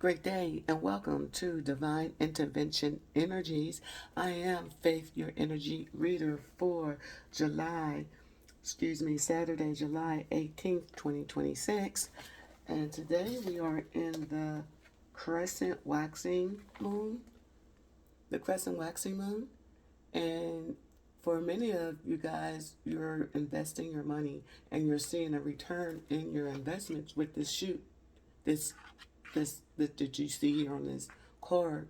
Great day and welcome to Divine Intervention Energies. I am Faith, your energy reader for Saturday, July 18th, 2026. And today we are in the crescent waxing moon, the crescent waxing moon. And for many of you guys, you're investing your money and you're seeing a return in your investments with this shoot, this that you see here on this card.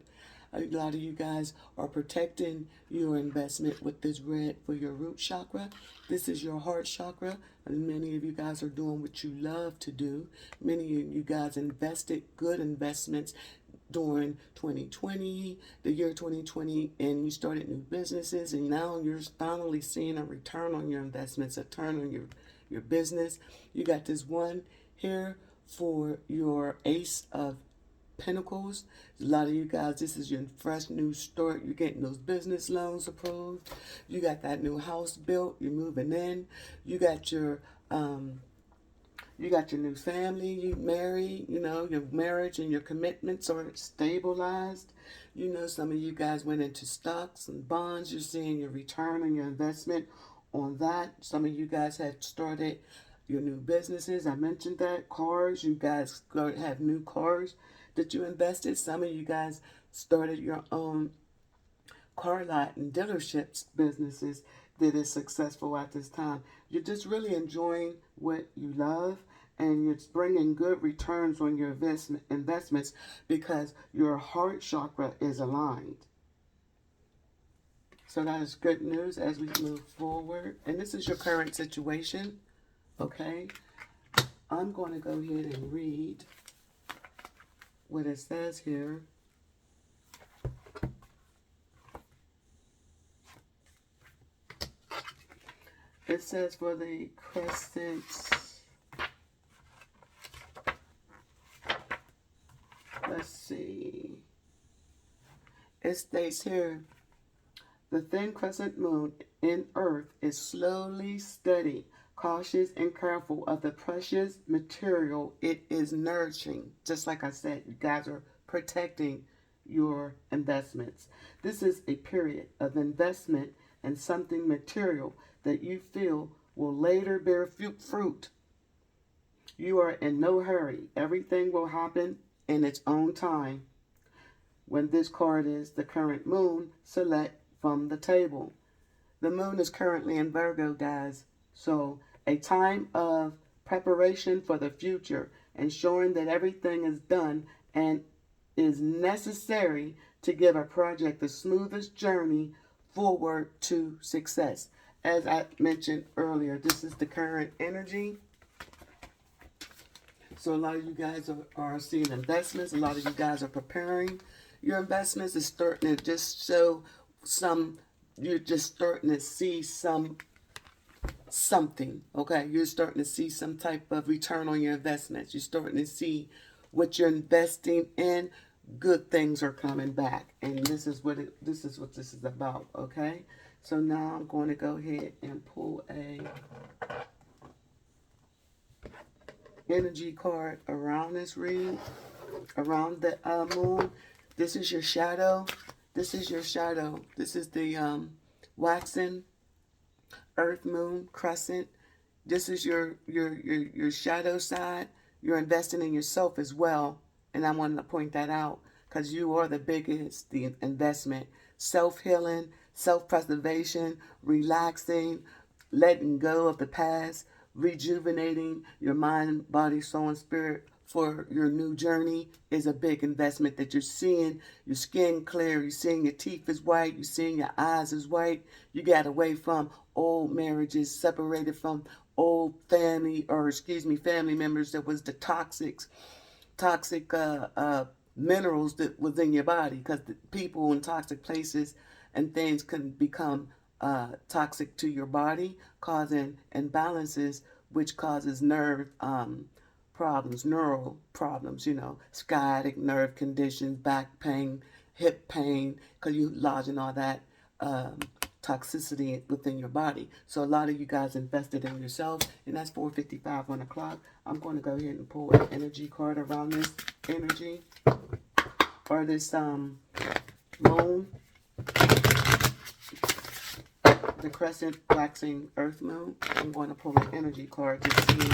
A lot of you guys are protecting your investment with this red for your root chakra. This is your heart chakra, and many of you guys are doing what you love to do. Many of you guys invested good investments during 2020, the year 2020, and you started new businesses, and now you're finally seeing a return on your investments, a turn on your business. You got this one here for your Ace of Pentacles. A lot of you guys, this is your fresh new start. You're getting those business loans approved. You got that new house built. You're moving in. You got your new family. You married. Your marriage and your commitments are stabilized. Some of you guys went into stocks and bonds. You're seeing your return on your investment on that. Some of you guys had started your new businesses. I mentioned that. Cars, you guys have new cars that you invested. Some of you guys started your own car lot and dealerships businesses that is successful at this time. You're just really enjoying what you love, and it's bringing good returns on your investments because your heart chakra is aligned. So that is good news as we move forward. And this is your current situation. Okay, I'm going to go ahead and read what it says here. It says for the crescent, let's see. It states here, the thin crescent moon in Earth is slowly steady, cautious and careful of the precious material it is nourishing. Just like I said, you guys are protecting your investments. This is a period of investment in something material that you feel will later bear fruit. You are in no hurry. Everything will happen in its own time. When this card is the current moon, select from the table. The moon is currently in Virgo, guys. So a time of preparation for the future, ensuring that everything is done and is necessary to give a project the smoothest journey forward to success. As I mentioned earlier, this is the current energy. So a lot of you guys are seeing investments. A lot of you guys are preparing your investments. It's starting to just show you're just starting to see something, okay? You're starting to see some type of return on your investments. You're starting to see what you're investing in. Good things are coming back, and this is what this is about, okay? So now I'm going to go ahead and pull a energy card around this read, around the moon. This is your shadow. This is your shadow. This is the waxing Earth, Moon, Crescent. This is your shadow side. You're investing in yourself as well, and I wanted to point that out because you are the biggest the investment. Self-healing, self-preservation, relaxing, letting go of the past, rejuvenating your mind, body, soul, and spirit for your new journey is a big investment that you're seeing your skin clear, you're seeing your teeth is white, you're seeing your eyes is white. You got away from old marriages, separated from old family members that was the toxic minerals that was in your body, because people in toxic places and things can become toxic to your body, causing imbalances, which causes nerve problems, neural problems, sciatic nerve conditions, back pain, hip pain, because you lodging all that toxicity within your body. So a lot of you guys invested in yourself, and that's 4:55 on the clock. I'm going to go ahead and pull an energy card around this energy or this moon, the crescent waxing earth moon. I'm going to pull an energy card to see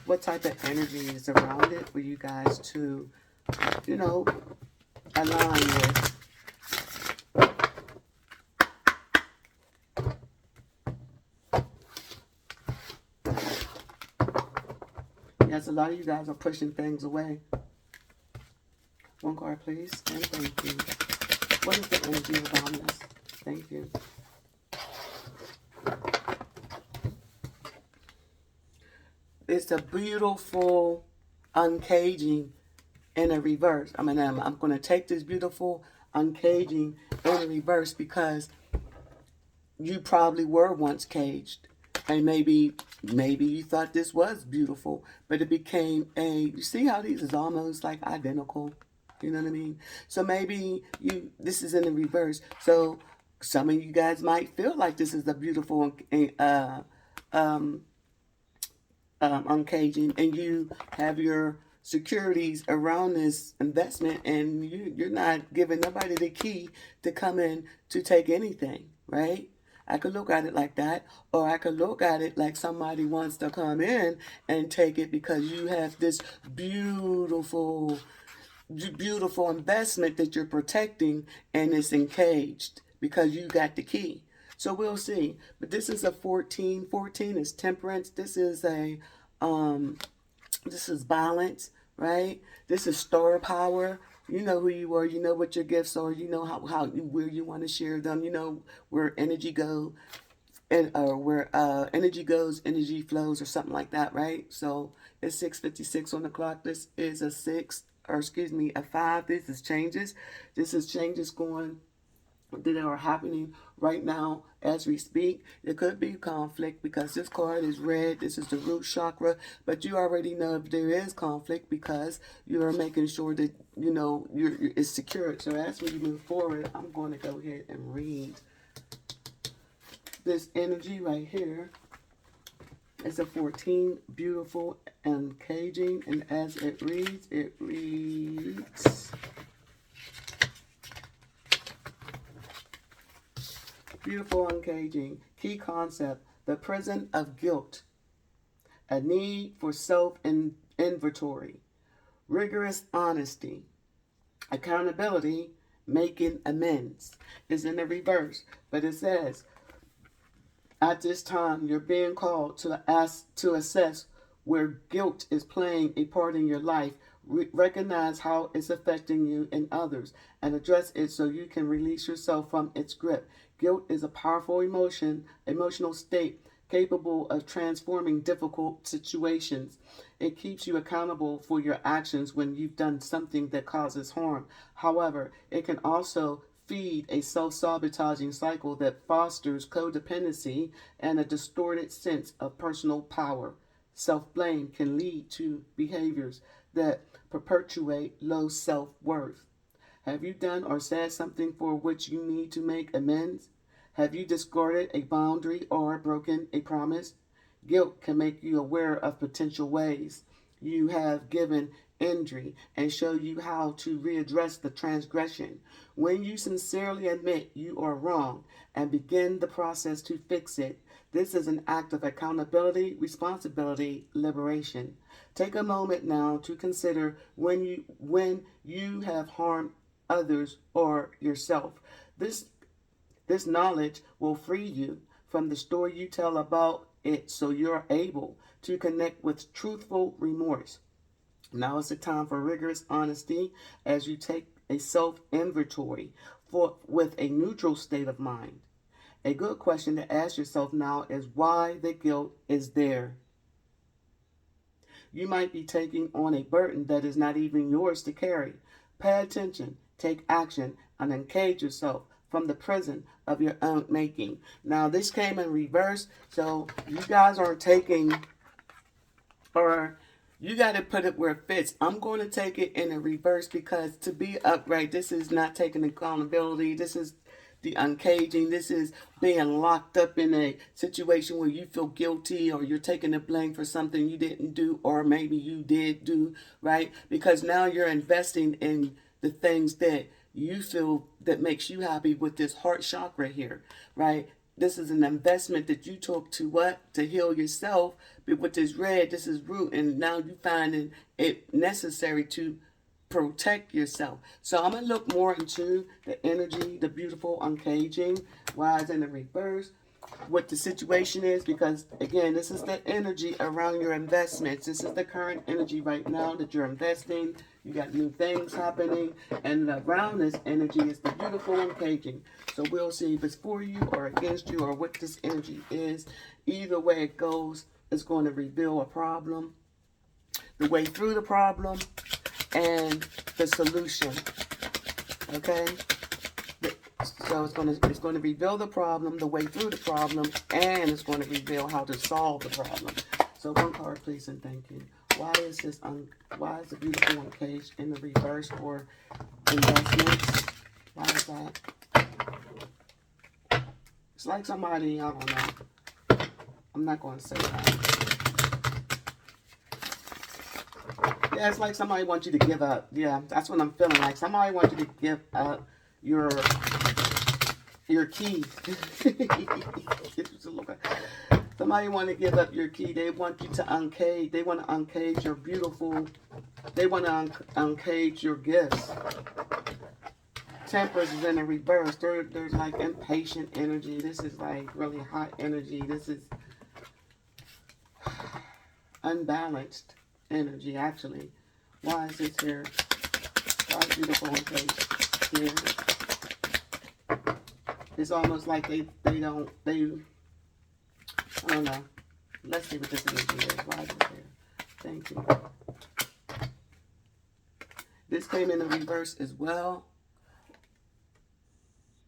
what type of energy is around it for you guys to, you know, align with. Yes, a lot of you guys are pushing things away. One card, please, and thank you. What is the energy around this? Thank you. It's a beautiful uncaging in a reverse. I'm going to take this beautiful uncaging in a reverse because you probably were once caged. And maybe you thought this was beautiful, but it became you see how these is almost like identical? You know what I mean? So maybe this is in the reverse. So some of you guys might feel like this is a beautiful uncaging, and you have your securities around this investment, and you're not giving nobody the key to come in to take anything, right? I could look at it like that, or I could look at it like somebody wants to come in and take it because you have this beautiful investment that you're protecting, and it's encaged because you got the key. So we'll see. But this is a 14. 14 is temperance. This is this is balance, right? This is star power. You know who you are. You know what your gifts are. You know where you want to share them. You know where energy go, and where energy goes, energy flows, or something like that, right? So it's 6:56 on the clock. This is a 6, or excuse me, a 5. This is changes. This is changes going that are happening right now as we speak. There could be conflict because this card is red. This is the root chakra, but you already know if there is conflict because you're making sure that you know it's secured. So as we move forward, I'm going to go ahead and read this energy right here. It's a 14, beautiful and caging, and as it reads. Beautiful uncaging. Key concept: the prison of guilt. A need for self-inventory. Rigorous honesty. Accountability. Making amends. Is in the reverse, but it says, at this time, you're being called to assess where guilt is playing a part in your life. Recognize how it's affecting you and others, and address it so you can release yourself from its grip. Guilt is a powerful emotional state capable of transforming difficult situations. It keeps you accountable for your actions when you've done something that causes harm. However, it can also feed a self-sabotaging cycle that fosters codependency and a distorted sense of personal power. Self-blame can lead to behaviors that perpetuate low self-worth. Have you done or said something for which you need to make amends? Have you discarded a boundary or broken a promise? Guilt can make you aware of potential ways you have given injury and show you how to readdress the transgression. When you sincerely admit you are wrong and begin the process to fix it, this is an act of accountability, responsibility, liberation. Take a moment now to consider when you have harmed others or yourself. This knowledge will free you from the story you tell about it, so you're able to connect with truthful remorse. Now is the time for rigorous honesty as you take a self-inventory with a neutral state of mind. A good question to ask yourself now is why the guilt is there. You might be taking on a burden that is not even yours to carry. Pay attention, take action, and uncage yourself from the prison of your own making. Now, this came in reverse, so you guys aren't taking, or you got to put it where it fits. I'm going to take it in a reverse because to be upright, this is not taking accountability. This is the uncaging. This is being locked up in a situation where you feel guilty or you're taking the blame for something you didn't do or maybe you did do, right? Because now you're investing in the things that you feel that makes you happy with this heart chakra here, right? This is an investment that you took to what? To heal yourself. But with this red, this is root, and now you finding it necessary to protect yourself. So I'm going to look more into the energy, the beautiful uncaging, why it's in the reverse, what the situation is, because again, this is the energy around your investments. This is the current energy right now that you're investing. You got new things happening, and around this energy is the beautiful uncaging. So we'll see if it's for you or against you or what this energy is. Either way it goes, it's going to reveal a problem, the way through the problem, and the solution. Okay? So it's going to reveal the problem, the way through the problem, and it's going to reveal how to solve the problem. So one card, please, and thank you. Why is this? Why is the beautiful uncaged in the reverse for investments? Why is that? It's like somebody, I don't know. I'm not going to say that. Yeah, it's like somebody wants you to give up. Yeah, that's what I'm feeling like. Somebody wants you to give up your key. Somebody want to give up your key. They want you to uncage. They want to uncage your beautiful. They want to uncage your gifts. Temperance is in the reverse. There's like impatient energy. This is like really hot energy. This is unbalanced energy, actually. Why is this here? Why is beautiful uncaged here? It's almost like they I don't know. Let's see what this energy is. Why is it here? Thank you. This came in the reverse as well.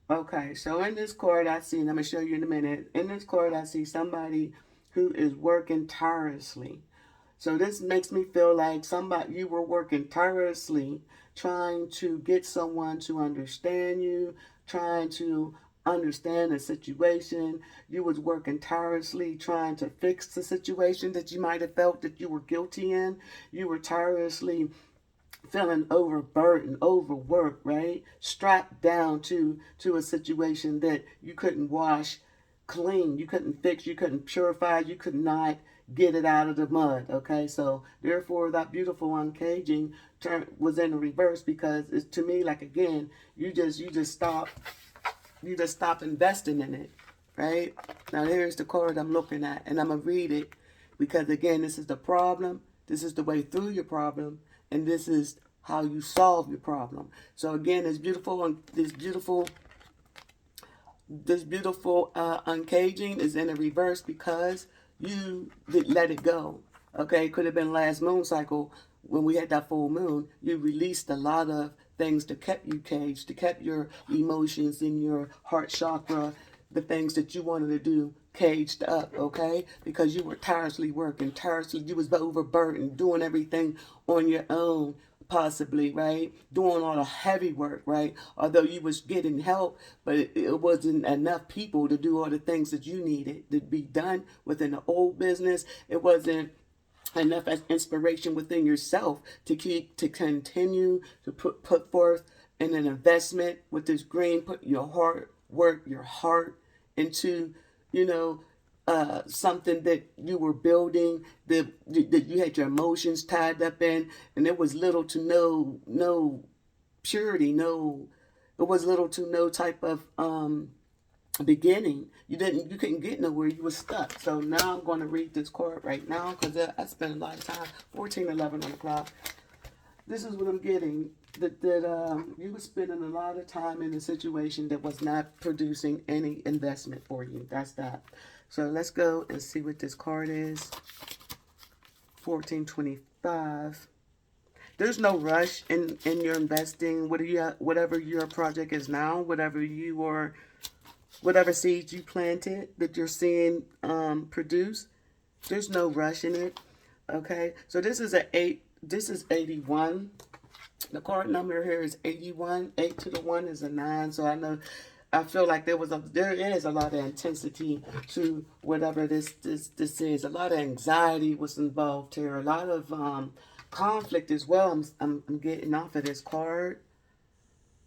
Okay, so in this card I see, and I'm going to show you in a minute. In this card I see somebody who is working tirelessly. So this makes me feel like you were working tirelessly trying to get someone to understand you, trying to understand the situation. You was working tirelessly trying to fix the situation that you might have felt that you were guilty in. You were tirelessly feeling overburdened, overworked, right? Strapped down to a situation that you couldn't wash clean, you couldn't fix, you couldn't purify, you could not get it out of the mud. Okay, so therefore that beautiful uncaging was in the reverse, because it's, to me, like, again, you just stop investing in it, right? Now here's the card I'm looking at, and I'm gonna read it, because again, this is the problem, this is the way through your problem, and this is how you solve your problem. So again, this beautiful uncaging is in a reverse because you didn't let it go. Okay, could have been last moon cycle when we had that full moon. You released a lot of things that kept you caged, to kept your emotions in your heart chakra, the things that you wanted to do caged up, okay? Because you were tirelessly working, you was overburdened, doing everything on your own, possibly, right? Doing all the heavy work, right? Although you was getting help, but it wasn't enough people to do all the things that you needed to be done within the old business. It wasn't enough as inspiration within yourself to continue to put forth in an investment with this green, put your heart into, something that you were building, that you had your emotions tied up in, and there was little to no purity, it was little to no type of beginning. You couldn't get nowhere. You were stuck. So now I'm going to read this card right now, because I spent a lot of time. 14:11 on the clock. This is what I'm getting. That you were spending a lot of time in a situation that was not producing any investment for you. That's that. So let's go and see what this card is. 14:25. There's no rush in your investing. Whatever your project is now, whatever seeds you planted that you're seeing produce, there's no rush in it. Okay, so this is 81. The card number here is 81. 8 to the 1 is a 9. So I know I feel like there is a lot of intensity to whatever this is. A lot of anxiety was involved here. A lot of conflict as well. I'm getting off of this card.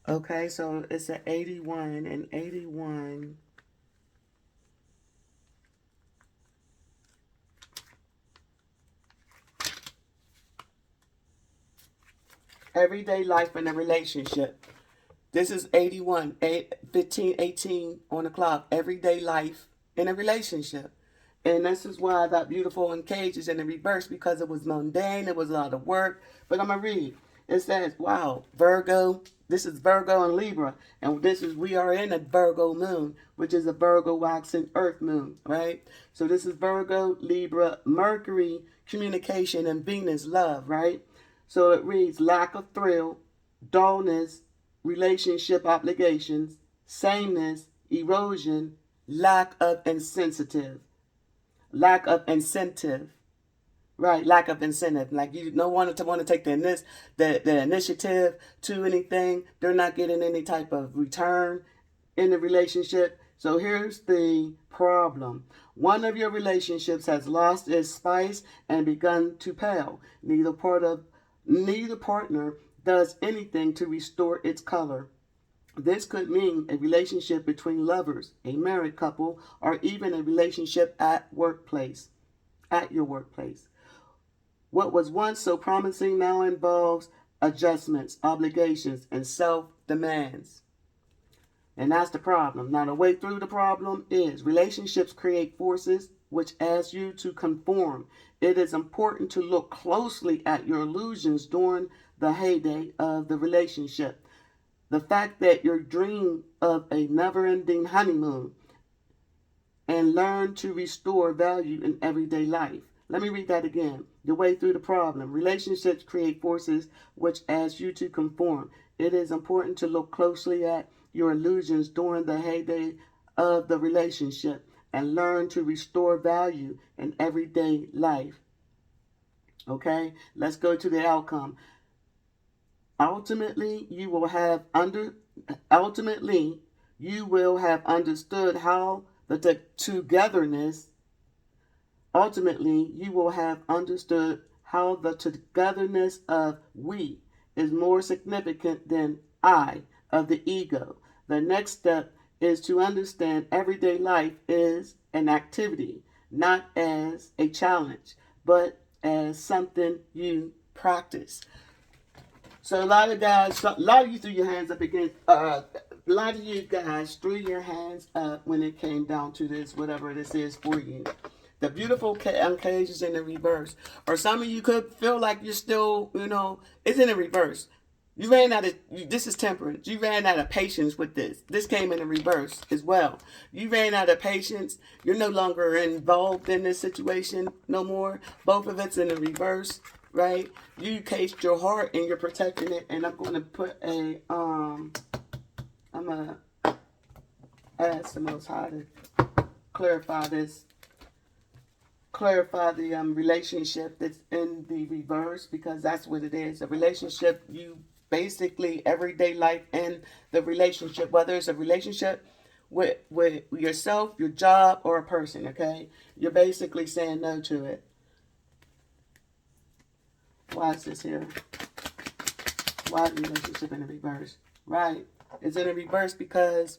Okay, so it's an 81 and 81. Everyday life in a relationship. This is 81, 15, 18 on the clock. Everyday life in a relationship. And this is why that beautiful in cage is in the reverse, because it was mundane. It was a lot of work. But I'm going to read. It says, wow, Virgo. This is Virgo and Libra. And we are in a Virgo moon, which is a Virgo waxing earth moon, right? So this is Virgo, Libra, Mercury, communication, and Venus, love, right? So it reads lack of thrill, dullness, relationship obligations, sameness, erosion, lack of incentive. Lack of incentive. Right, lack of incentive. Like you don't want to take the initiative to anything. They're not getting any type of return in the relationship. So here's the problem. One of your relationships has lost its spice and begun to pale. Neither partner does anything to restore its color. This could mean a relationship between lovers, a married couple, or even a relationship at your workplace. What was once so promising now involves adjustments, obligations, and self-demands. And that's the problem. Now, the way through the problem is relationships create forces which ask you to conform. It is important to look closely at your illusions during the heyday of the relationship. The fact that you dream of a never-ending honeymoon and learn to restore value in everyday life. Let me read that again. The way through the problem. Relationships create forces which ask you to conform. It is important to look closely at your illusions during the heyday of the relationship and learn to restore value in everyday life. Okay, let's go to the outcome. Ultimately, you will have understood how the togetherness. Ultimately, you will have understood how the togetherness of we is more significant than I of the ego. The next step is to understand everyday life is an activity, not as a challenge, but as something you practice. So a lot of you threw your hands up against, a lot of you guys threw your hands up when it came down to this, whatever this is for you. The beautiful cage is in the reverse. Or some of you could feel like you're still, it's in the reverse. You ran out of, this is temperance. You ran out of patience with this. This came in the reverse as well. You ran out of patience. You're no longer involved in this situation no more. Both of it's in the reverse, right? You cased your heart and you're protecting it. And I'm going to put I'm going to ask the Most High to clarify this. Clarify the relationship that's in the reverse, because that's what it is. A relationship, you basically everyday life in the relationship, whether it's a relationship with yourself, your job, or a person, okay? You're basically saying no to it. Why is this here? Why the relationship in the reverse? Right. It's in the reverse because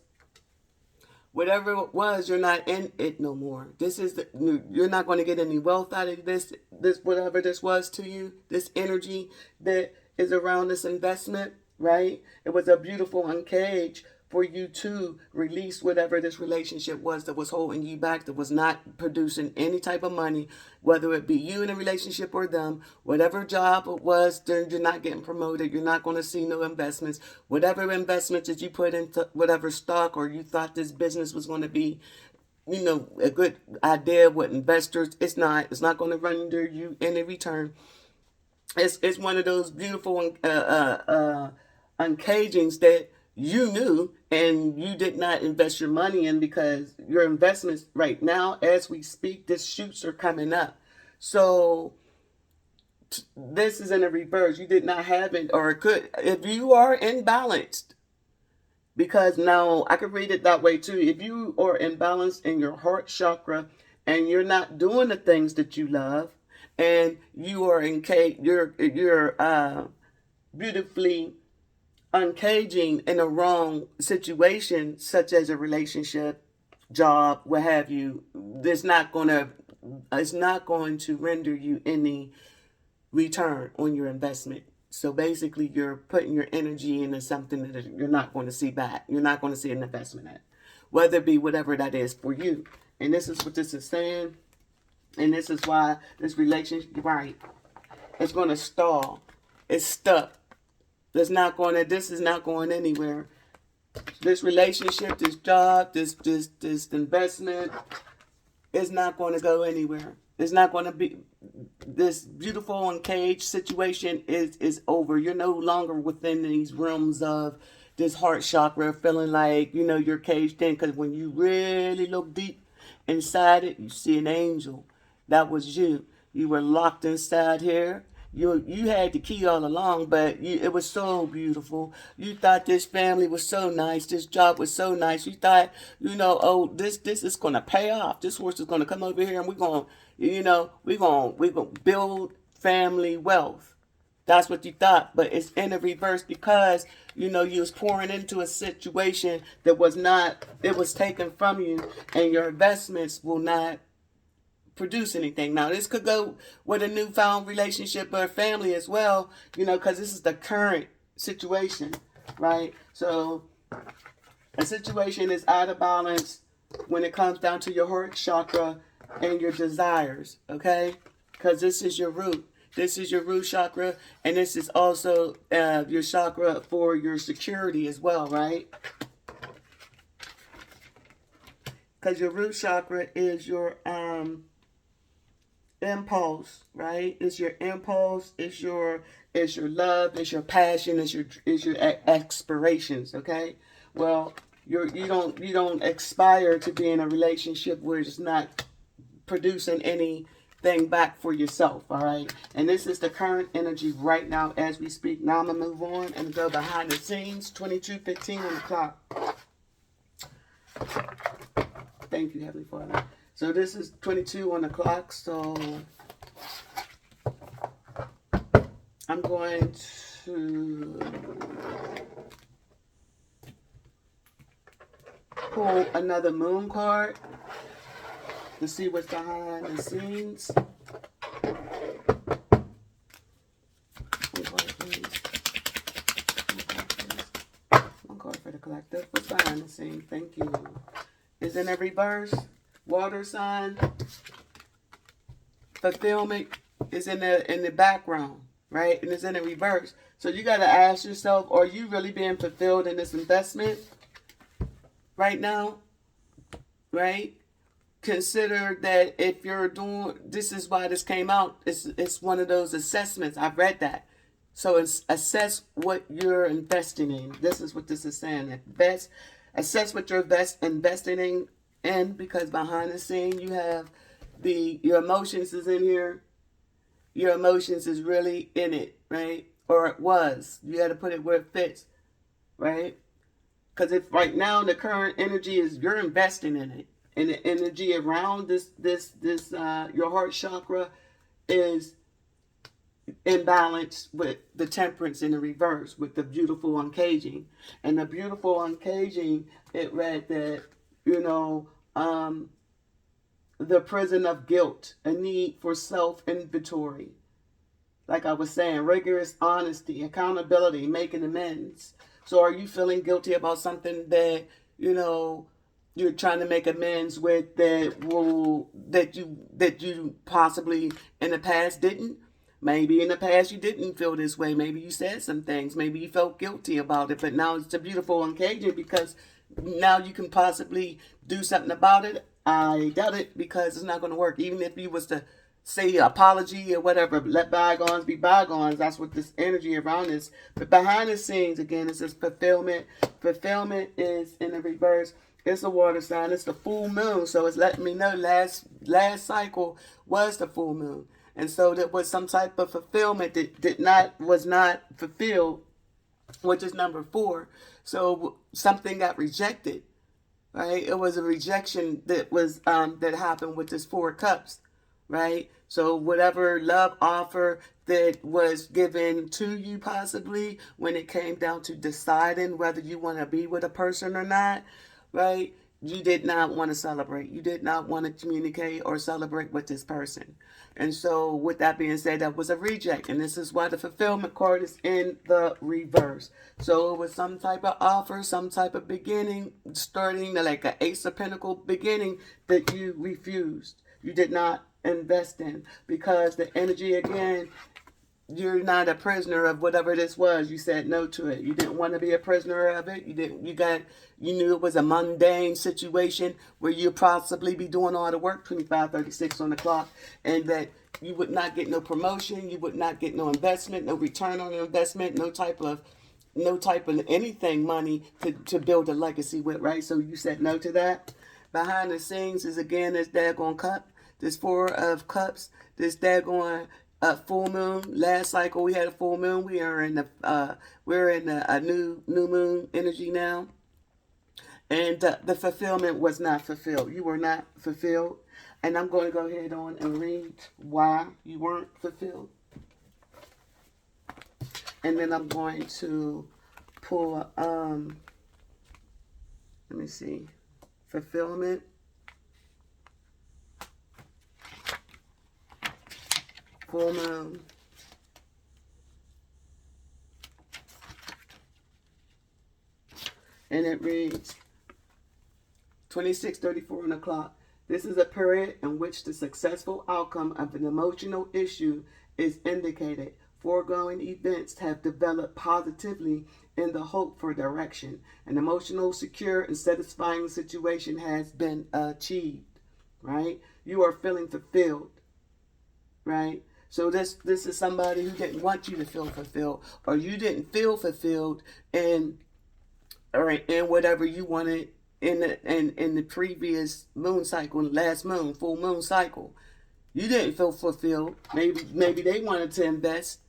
whatever it was, you're not in it no more. You're not going to get any wealth out of this whatever this was to you, this energy that is around this investment, right? It was a beautiful uncage for you to release whatever this relationship was that was holding you back, that was not producing any type of money, whether it be you in a relationship or them, whatever job it was, then you're not getting promoted, you're not going to see no investments. Whatever investments that you put into whatever stock, or you thought this business was going to be, a good idea with investors, it's not going to render you any return. It's one of those beautiful uncagings that you knew and you did not invest your money in, because your investments right now, as we speak, the shoots are coming up. So this is in a reverse. You did not have it, or could, if you are imbalanced, Because now I could read it that way too. If you are imbalanced in your heart chakra and you're not doing the things that you love, and you are you're beautifully uncaging in a wrong situation, such as a relationship, job, what have you, it's not going to render you any return on your investment. So basically, you're putting your energy into something that you're not going to see back. You're not going to see an investment at, whether it be whatever that is for you. And this is what this is saying. And this is why this relationship, right, it's going to stall. It's stuck. This is not going anywhere. This relationship, this job, this investment is not going to go anywhere. It's not going to be. This beautiful uncaged situation is over. You're no longer within these realms of this heart chakra, feeling like you're caged in. Because when you really look deep inside it, you see an angel. That was you. You were locked inside here. You had the key all along, but it was so beautiful. You thought this family was so nice. This job was so nice. You thought, oh, this is gonna pay off. This horse is gonna come over here, and we're gonna build family wealth. That's what you thought, but it's in the reverse because you was pouring into a situation that was not. It was taken from you, and your investments will not produce anything. Now, this could go with a newfound relationship or family as well, because this is the current situation, right? So, a situation is out of balance when it comes down to your heart chakra and your desires, okay? Because this is your root. This is your root chakra, and this is also your chakra for your security as well, right? Because your root chakra is your impulse, right? It's your impulse, it's your love, it's your passion, it's your aspirations, okay? Well, you don't aspire to be in a relationship where it's not producing anything back for yourself, all right? And this is the current energy right now as we speak. Now I'm gonna move on and go behind the scenes. 22:15 on the clock. Thank you, Heavenly Father. So this is 22 on the clock, so I'm going to pull another moon card to see what's behind the scenes. One card for the collective. What's behind the scenes? Thank you. Is in a reverse. Water sign. Fulfillment is in the background, right? And it's in the reverse. So you got to ask yourself, are you really being fulfilled in this investment right now? Right? Consider that if you're doing, this is why this came out. It's one of those assessments. I've read that. So assess what you're investing in. This is what this is saying. Assess what you're investing in, because behind the scene you have your emotions is in here. Your emotions is really in it, right? Or it was. You got to put it where it fits, right? Because if right now the current energy is you're investing in it, and the energy around this your heart chakra is in balance with the temperance in the reverse, with the beautiful uncaging. And the beautiful uncaging, it read that, the prison of guilt, a need for self-inventory. Like I was saying, rigorous honesty, accountability, making amends. So are you feeling guilty about something that, you're trying to make amends with that you possibly in the past didn't? Maybe in the past you didn't feel this way. Maybe you said some things. Maybe you felt guilty about it. But now it's a beautiful uncaging because now you can possibly do something about it. I doubt it because it's not going to work. Even if you was to say apology or whatever, let bygones be bygones. That's what this energy around is. But behind the scenes, again, it says fulfillment. Fulfillment is in the reverse. It's a water sign. It's the full moon. So it's letting me know last cycle was the full moon. And so there was some type of fulfillment that was not fulfilled which is number 4. So something got rejected, right? It was a rejection that was that happened with this 4 cups, right? So whatever love offer that was given to you, possibly when it came down to deciding whether you want to be with a person or not, right? You did not want to celebrate. You did not want to communicate or celebrate with this person. And so, with that being said, that was a reject. And this is why the fulfillment card is in the reverse. So, it was some type of offer, some type of beginning, starting like an Ace of Pentacles beginning that you refused. You did not invest in, because the energy again, you're not a prisoner of whatever this was. You said no to it. You didn't want to be a prisoner of it. You knew it was a mundane situation where you'd possibly be doing all the work 25:36 on the clock, and that you would not get no promotion, you would not get no investment, no return on investment, no type of anything money to build a legacy with, right? So you said no to that. Behind the scenes is again this daggone cup, this 4 of cups, this daggone full moon. Last cycle we had a full moon. We're in a new moon energy now, and the fulfillment was not fulfilled. You were not fulfilled, and I'm going to go ahead on and read why you weren't fulfilled, and then I'm going to pull let me see, fulfillment. Full moon. And it reads 26:34 on the clock. This is a period in which the successful outcome of an emotional issue is indicated. Foregoing events have developed positively in the hope for direction. An emotional, secure, and satisfying situation has been achieved. Right? You are feeling fulfilled. Right? So this is somebody who didn't want you to feel fulfilled, or you didn't feel fulfilled in whatever you wanted in the previous moon cycle, last moon, full moon cycle. You didn't feel fulfilled. Maybe they wanted to invest,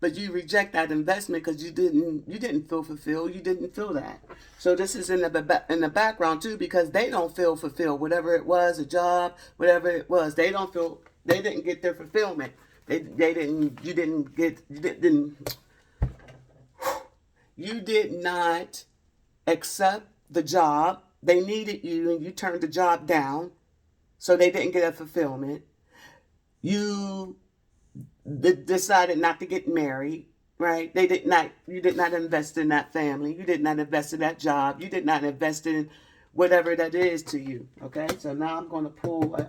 but you reject that investment because you didn't feel fulfilled. You didn't feel that. So this is in the background too, because they don't feel fulfilled. Whatever it was, a job, whatever it was, they didn't get their fulfillment. You did not accept the job. They needed you and you turned the job down. So they didn't get a fulfillment. You decided not to get married, right? You did not invest in that family. You did not invest in that job. You did not invest in whatever that is to you. Okay, so now I'm going to pull a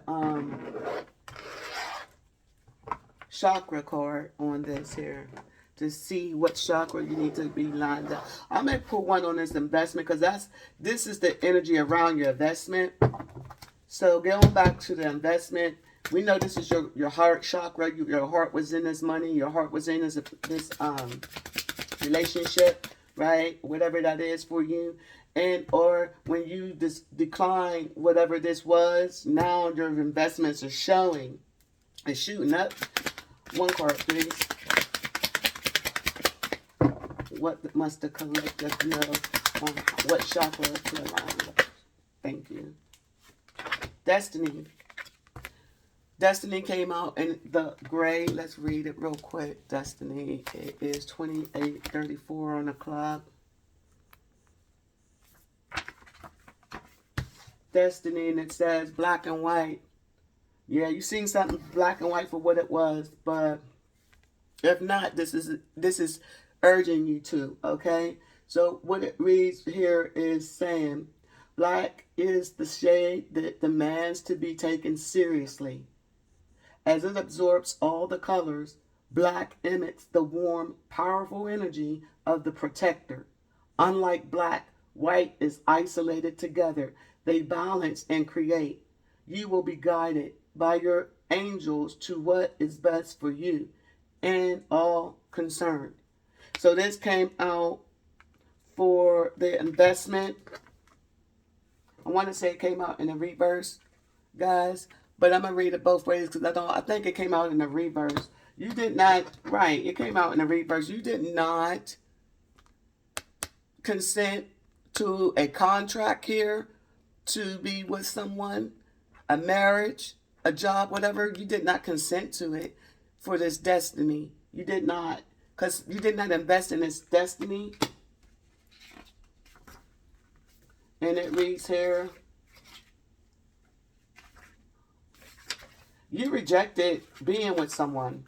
chakra card on this here to see what chakra you need to be lined up. I may pull one on this investment because this is the energy around your investment. So going back to the investment, we know this is your heart chakra. Your heart was in this money. Your heart was in this relationship, right? Whatever that is for you. And or when you decline whatever this was, now your investments are showing and shooting up. One card, please. What must the collective know on what chakra to align with? Thank you. Destiny. Destiny came out in the gray. Let's read it real quick. Destiny. It is 28:34 on the clock. Destiny, and it says black and white. Yeah, you seen something black and white for what it was, but if not, this is urging you to, okay? So what it reads here is saying, black is the shade that demands to be taken seriously. As it absorbs all the colors, black emits the warm, powerful energy of the protector. Unlike black, white is isolated together. They balance and create. You will be guided by your angels to what is best for you and all concerned. So this came out for the investment. I want to say it came out in the reverse, guys, but I'm gonna read it both ways because I think it came out in the reverse. You did not, right? It came out in the reverse. You did not consent to a contract here to be with someone, a marriage, a job, whatever. You did not consent to it for this destiny. You did not, because you did not invest in this destiny. And it reads here, you rejected being with someone.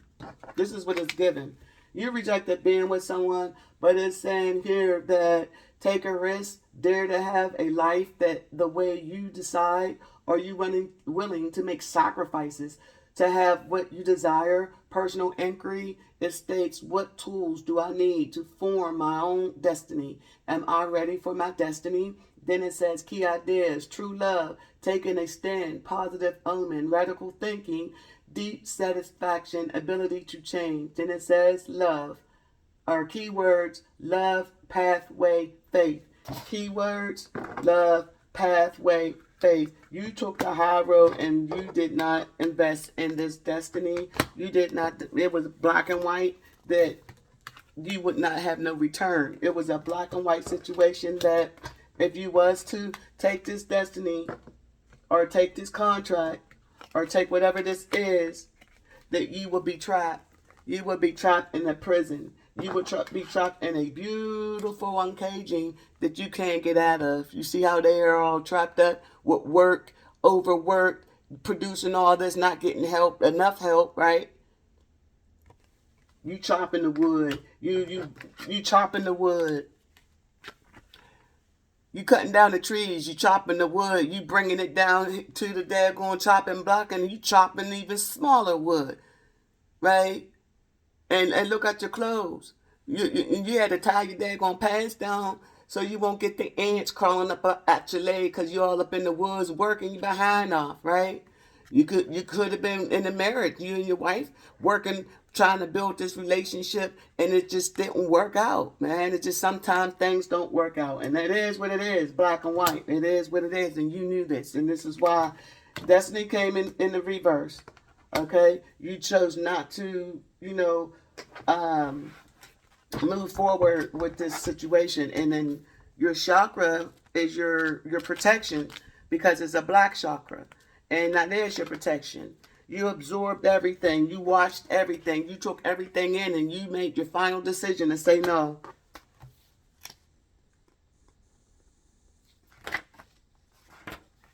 This is what it's given. You rejected being with someone, but it's saying here that take a risk, dare to have a life that the way you decide. Are you willing to make sacrifices to have what you desire? Personal inquiry, it states, what tools do I need to form my own destiny? Am I ready for my destiny? Then it says key ideas, true love, taking a stand, positive omen, radical thinking, deep satisfaction, ability to change. Then it says love. Our keywords, love, pathway, faith. Keywords, love, pathway, faith. You took the high road and you did not invest in this destiny. You did not, it was black and white that you would not have no return. It was a black and white situation that if you was to take this destiny or take this contract or take whatever this is, that you will be trapped. You will be trapped in a prison. You will be trapped in a beautiful uncaging that you can't get out of. You see how they are all trapped up with work, overworked, producing all this, not getting help, enough help, right? You chopping the wood. You chopping the wood. You cutting down the trees, you chopping the wood, you bringing it down to the daggone chopping block, and you chopping even smaller wood, right? And look at your clothes. You had to tie your daggone pants down so you won't get the ants crawling up at your leg because you're all up in the woods working your behind off, right? You could have been in a marriage, you and your wife working, trying to build this relationship, and it just didn't work out, man. It just sometimes things don't work out, and it is what it is, black and white. It is what it is, and you knew this, and this is why destiny came in the reverse. Okay, you chose not to, move forward with this situation, and then your chakra is your protection because it's a black chakra. And now there's your protection. You absorbed everything. You watched everything. You took everything in and you made your final decision to say no.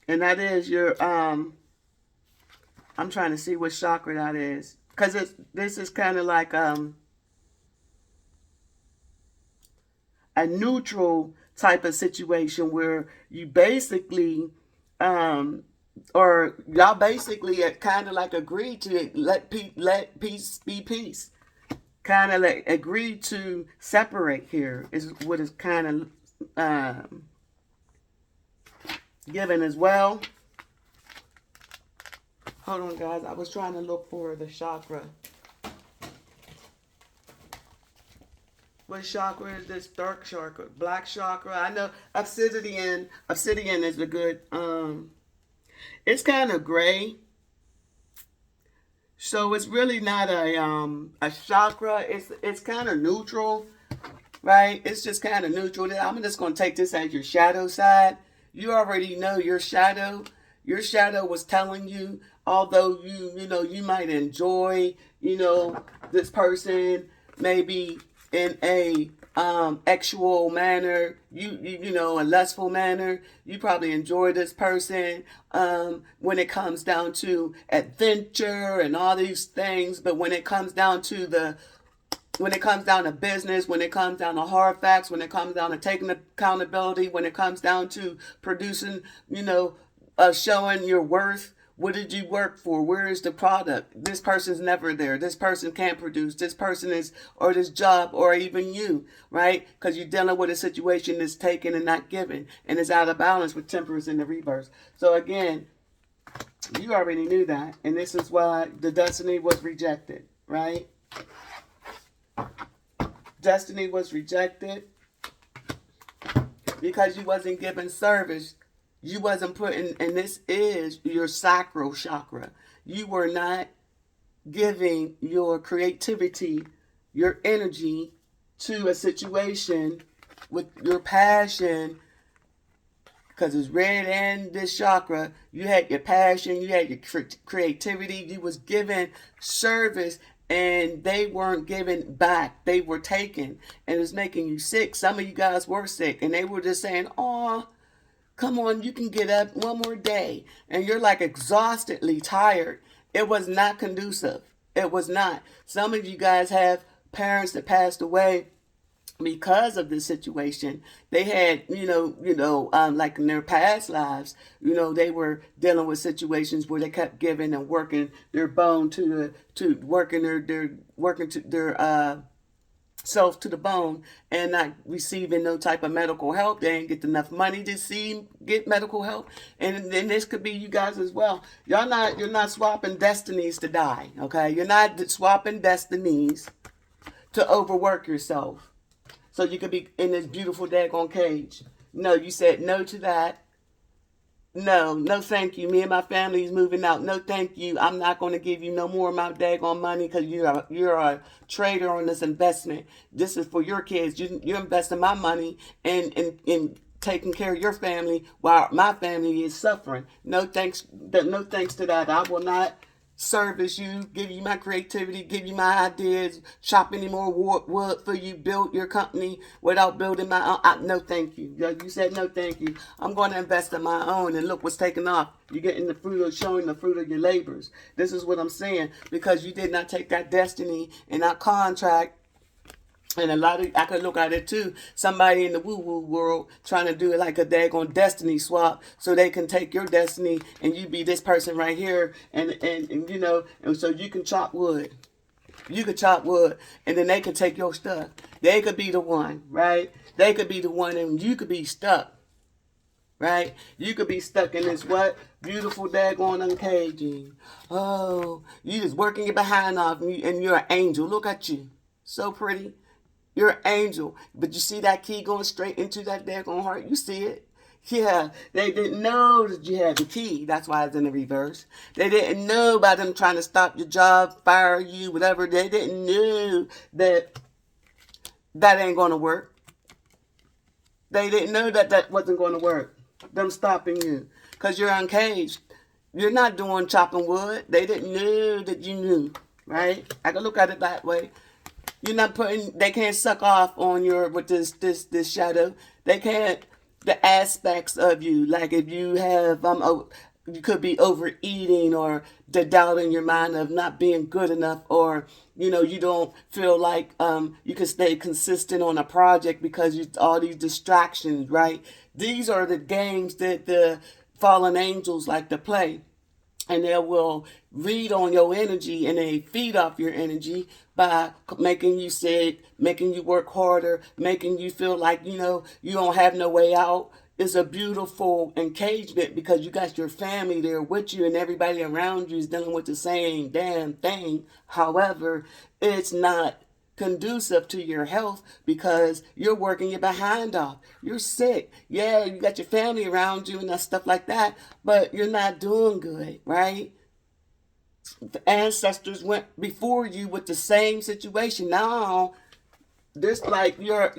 And that is your, I'm trying to see what chakra that is. Because this is kind of like a neutral type of situation where you basically, or y'all basically kind of like agreed to let peace be peace. Kind of like agreed to separate here is what is kind of given as well. Hold on, guys. I was trying to look for the chakra. What chakra is this? Dark chakra, black chakra. I know obsidian. Obsidian is a good. It's kind of gray, so it's really not a chakra. It's kind of neutral, right? It's just kind of neutral. I'm just going to take this as your shadow side. You already know your shadow. Your shadow was telling you, although you might enjoy, this person maybe in a sexual manner, a lustful manner. You probably enjoy this person when it comes down to adventure and all these things. But when it comes down to business, when it comes down to hard facts, when it comes down to taking accountability, when it comes down to producing, showing your worth. What did you work for? Where is the product? This person's never there. This person can't produce. This person is, or this job, or even you, right? Because you're dealing with a situation that's taken and not given, and it's out of balance with temperance in the reverse. So again, you already knew that, and this is why the destiny was rejected, right? Destiny was rejected because you wasn't given service. You wasn't putting, and this is your sacral chakra. You were not giving your creativity, your energy to a situation with your passion, because it's red and this chakra. You had your passion, you had your creativity, you was given service, and they weren't given back. They were taken, and it was making you sick. Some of you guys were sick, and they were just saying, oh, come on, you can get up one more day. And you're like exhaustedly tired. It was not conducive. It was not. Some of you guys have parents that passed away because of this situation. They had, like in their past lives, they were dealing with situations where they kept giving and working their bone to working their self to the bone, and not receiving no type of medical help. They ain't get enough money to get medical help. And then this could be you guys as well. You're not swapping destinies to die, okay? You're not swapping destinies to overwork yourself so you could be in this beautiful daggone cage. No, you said no to that. No, thank you. Me and my family is moving out. No, thank you. I'm not going to give you no more of my daggone money because you're a trader on this investment. This is for your kids. You're investing my money in taking care of your family while my family is suffering. No thanks. No thanks to that. I will not service you, give you my creativity, give you my ideas, chop any more wood for you, build your company without building my own. No, thank you. You said no, thank you. I'm going to invest in my own, and look what's taking off. You're getting the fruit of showing the fruit of your labors. This is what I'm saying, because you did not take that destiny and that contract. And I could look at it too. Somebody in the woo-woo world trying to do it like a daggone destiny swap, so they can take your destiny and you be this person right here, and so you can chop wood. You could chop wood, and then they could take your stuff. They could be the one, right? They could be the one, and you could be stuck, right? You could be stuck in this what? Beautiful daggone uncaging. Oh, you just working your behind off, and you're an angel. Look at you. So pretty. You're an angel. But you see that key going straight into that daggone heart? You see it? Yeah. They didn't know that you had the key. That's why it's in the reverse. They didn't know about them trying to stop your job, fire you, whatever. They didn't know that ain't going to work. They didn't know that wasn't going to work. Them stopping you. Because you're uncaged. You're not doing chopping wood. They didn't know that you knew. Right? I can look at it that way. You're not they can't suck off on with this shadow. They can't, the aspects of you. Like if you have, you could be overeating, or the doubt in your mind of not being good enough, or, you don't feel like you can stay consistent on a project because all these distractions, right? These are the games that the fallen angels like to play. And they will read on your energy, and they feed off your energy by making you sick, making you work harder, making you feel like, you don't have no way out. It's a beautiful engagement because you got your family there with you, and everybody around you is dealing with the same damn thing. However, it's not conducive to your health because you're working your behind off. You're sick. Yeah, you got your family around you and that stuff like that, but you're not doing good, right? The ancestors went before you with the same situation. Now, it's like you're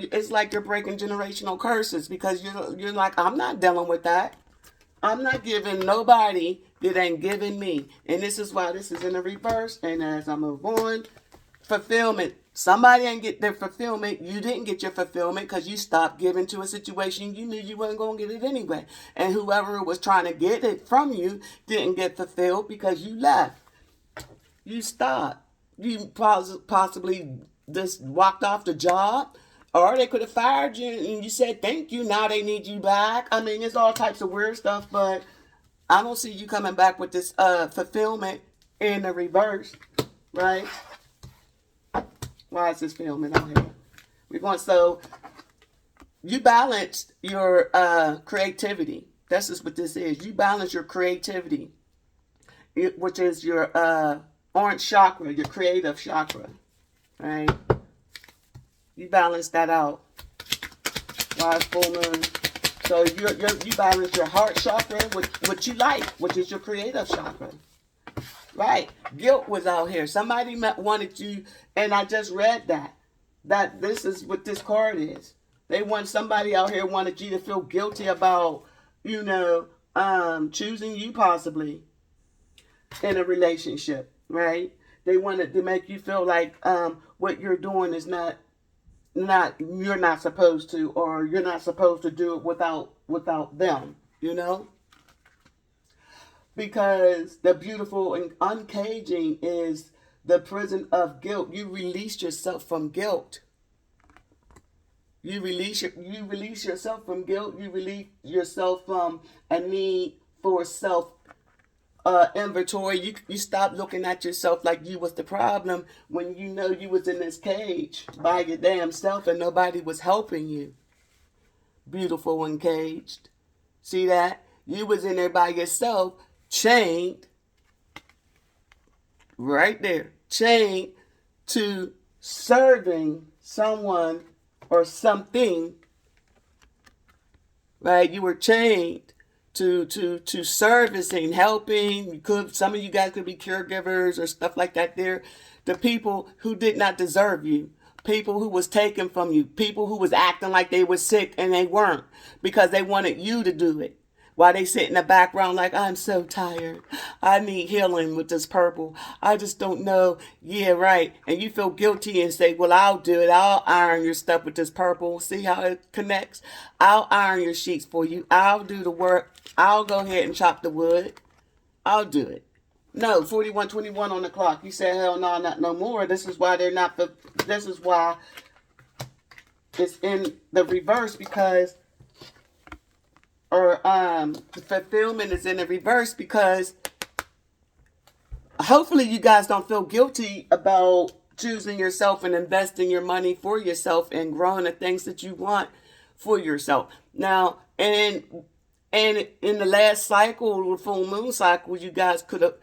breaking generational curses because you're like, I'm not dealing with that. I'm not giving nobody that ain't giving me. And this is why this is in the reverse. And as I move on, fulfillment. Somebody didn't get their fulfillment. You didn't get your fulfillment because you stopped giving to a situation you knew you weren't going to get it anyway. And whoever was trying to get it from you didn't get fulfilled because you left. You stopped. You possibly just walked off the job, or they could have fired you and you said thank you. Now they need you back. I mean, it's all types of weird stuff, but I don't see you coming back with this fulfillment in the reverse, right? Why is this filming on here? So you balanced your creativity. That's just what this is. You balance your creativity, which is your orange chakra, your creative chakra, right? You balance that out. Why is full moon? So you balance your heart chakra with what you like, which is your creative chakra. Right. Guilt was out here. Somebody wanted you, and I just read that this is what this card is. They want somebody out here wanted you to feel guilty about, choosing you possibly in a relationship, right? They wanted to make you feel like what you're doing is not you're not supposed to, or you're not supposed to do it without them, because the beautiful and uncaging is the prison of guilt. You release yourself from guilt. You release yourself from guilt. You release yourself from a need for self inventory. You stop looking at yourself like you was the problem when you know you was in this cage by your damn self and nobody was helping you. Beautiful and caged. See that? You was in there by yourself, chained, right there, chained to serving someone or something, right? You were chained to servicing, helping. Some of you guys could be caregivers or stuff like that. There, the people who did not deserve you, people who was taken from you, people who was acting like they were sick and they weren't because they wanted you to do it. While they sit in the background like, I'm so tired. I need healing with this purple. I just don't know. Yeah, right. And you feel guilty and say, well, I'll do it. I'll iron your stuff with this purple. See how it connects? I'll iron your sheets for you. I'll do the work. I'll go ahead and chop the wood. I'll do it. No, 41:21 on the clock. You said, hell no, not no more. This is why this is why it's in the reverse, because the fulfillment is in the reverse, because hopefully you guys don't feel guilty about choosing yourself and investing your money for yourself and growing the things that you want for yourself. Now, and in the last cycle, the full moon cycle, you guys could have,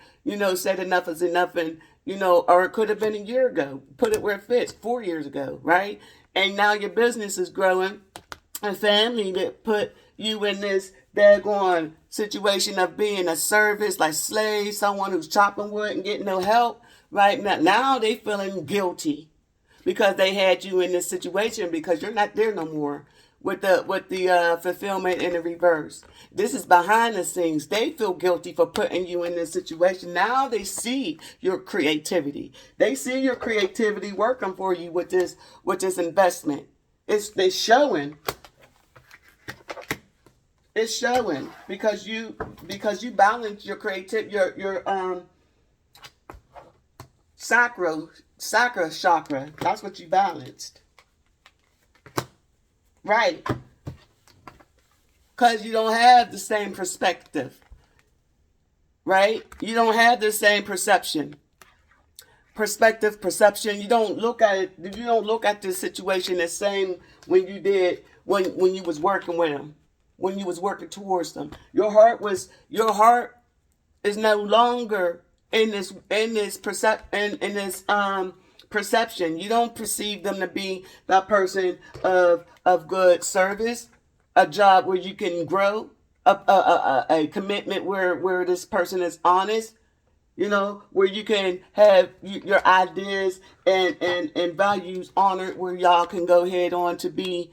said enough is enough, and, or it could have been a year ago. Put it where it fits, 4 years ago, right? And now your business is growing. A family that put you in this daggone situation of being a service, like slave, someone who's chopping wood and getting no help, right? Now they feeling guilty because they had you in this situation, because you're not there no more with the fulfillment in the reverse. This is behind the scenes. They feel guilty for putting you in this situation. Now they see your creativity. They see your creativity working for you with this investment. It's showing. It's showing because you balance your creativity, your sacral chakra. That's what you balanced, right? Because you don't have the same perspective, right? You don't have the same perception. Perception. You don't look at it. You don't look at this situation the same when you did when you was working with them. When you was working towards them, your heart is no longer in this perception. You don't perceive them to be that person of good service, a job where you can grow, a commitment where this person is honest, where you can have your ideas and values honored, where y'all can go ahead on to be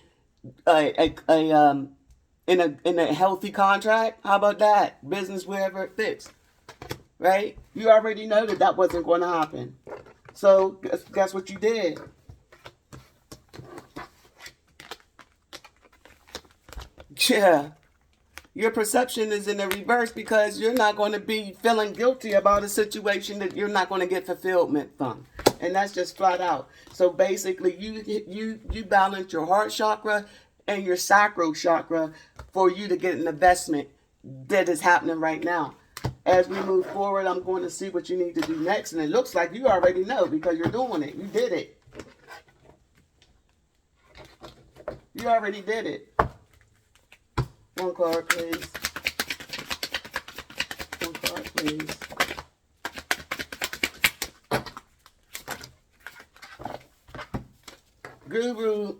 in a healthy contract. How about that? Business wherever it fits, right? You already know that wasn't going to happen. So guess what you did? Yeah. Your perception is in the reverse because you're not going to be feeling guilty about a situation that you're not going to get fulfillment from. And that's just flat out. So basically you balance your heart chakra and your sacral chakra for you to get an investment that is happening right now. As we move forward, I'm going to see what you need to do next. And it looks like you already know because you're doing it. You did it. You already did it. One card, please. One card, please. Guru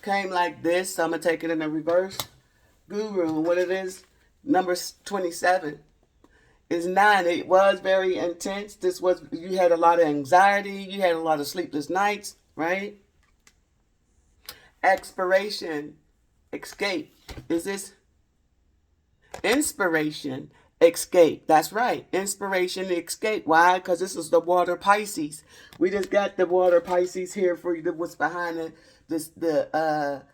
came like this, so I'm going to take it in the reverse. Guru, what it is, number 27, is 9. It was very intense. You had a lot of anxiety. You had a lot of sleepless nights, right? Expiration, escape. Is this inspiration, escape? That's right. Inspiration, escape. Why? Because this is the water Pisces. We just got the water Pisces here for you. What's behind the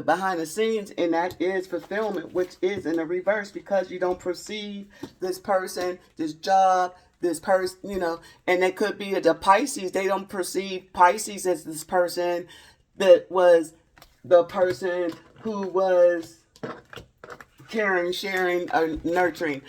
behind the scenes, and that is fulfillment, which is in the reverse, because you don't perceive this person, this job, this person, and it could be the Pisces. They don't perceive Pisces as this person that was the person who was caring, sharing, or nurturing.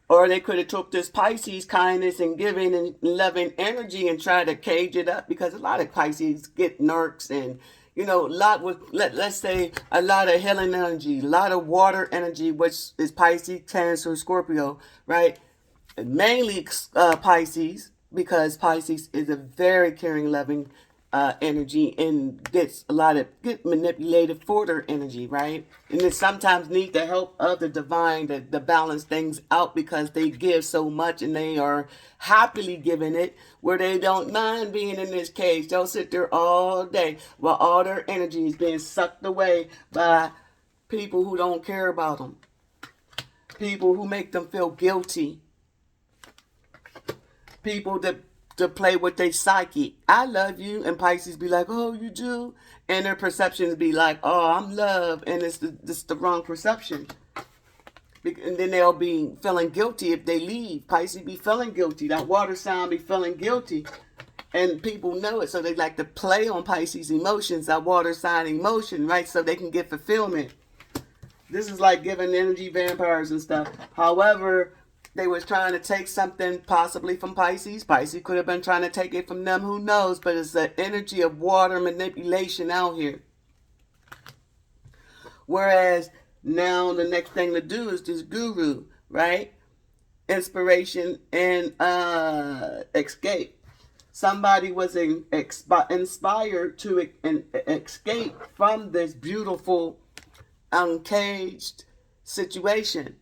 Or they could have took this Pisces kindness and giving and loving energy and tried to cage it up, because a lot of Pisces get nerks and, a lot with, let's say, a lot of healing energy, a lot of water energy, which is Pisces, Cancer, Scorpio, right? Mainly Pisces, because Pisces is a very caring, loving energy, and gets manipulated for their energy, right? And they sometimes need the help of the divine to balance things out, because they give so much and they are happily giving it, where they don't mind being in this cage. They'll sit there all day while all their energy is being sucked away by people who don't care about them, people who make them feel guilty, people that to play with their psyche. I love you, and Pisces be like, oh, you do? And their perceptions be like, oh, I'm love, and it's the wrong perception. And then they'll be feeling guilty if they leave. Pisces be feeling guilty. That water sign be feeling guilty. And people know it, so they like to play on Pisces emotions, that water sign emotion, right? So they can get fulfillment. This is like giving energy vampires and stuff. However, they was trying to take something possibly from Pisces. Pisces could have been trying to take it from them. Who knows? But it's the energy of water manipulation out here. Whereas now the next thing to do is this guru, right? Inspiration and escape. Somebody was inspired to escape from this beautiful, uncaged situation.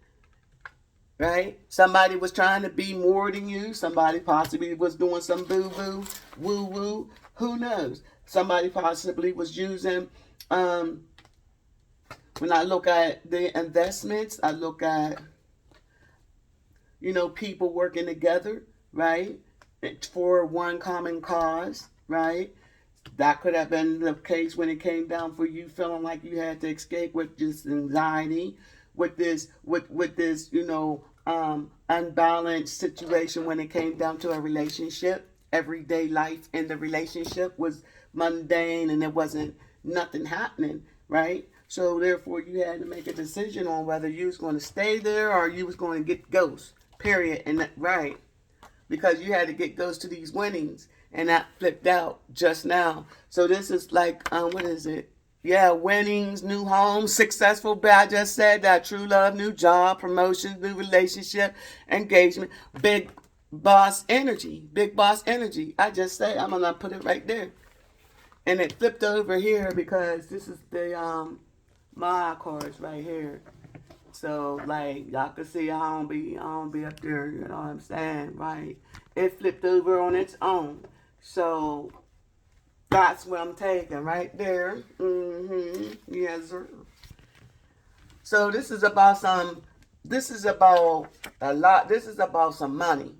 Right? Somebody was trying to be more than you. Somebody possibly was doing some boo-boo, woo-woo. Who knows? Somebody possibly was using, when I look at the investments, I look at, people working together, right? For one common cause, right? That could have been the case when it came down for you feeling like you had to escape with this anxiety, with this, unbalanced situation when it came down to a relationship. Everyday life in the relationship was mundane and there wasn't nothing happening, right? So therefore you had to make a decision on whether you was going to stay there or you was going to get ghosts, period. And that, right, because you had to get ghosts to these winnings, and that flipped out just now. So this is like, what is it? Yeah, winnings, new home, successful, but I just said that, true love, new job, promotions, new relationship, engagement, big boss energy, big boss energy. I just said, I'm gonna put it right there. And it flipped over here because this is the my cards right here. So like y'all can see I don't be up there, you know what I'm saying, right? It flipped over on its own. So that's what I'm taking right there. Yes, sir. So this is about some money.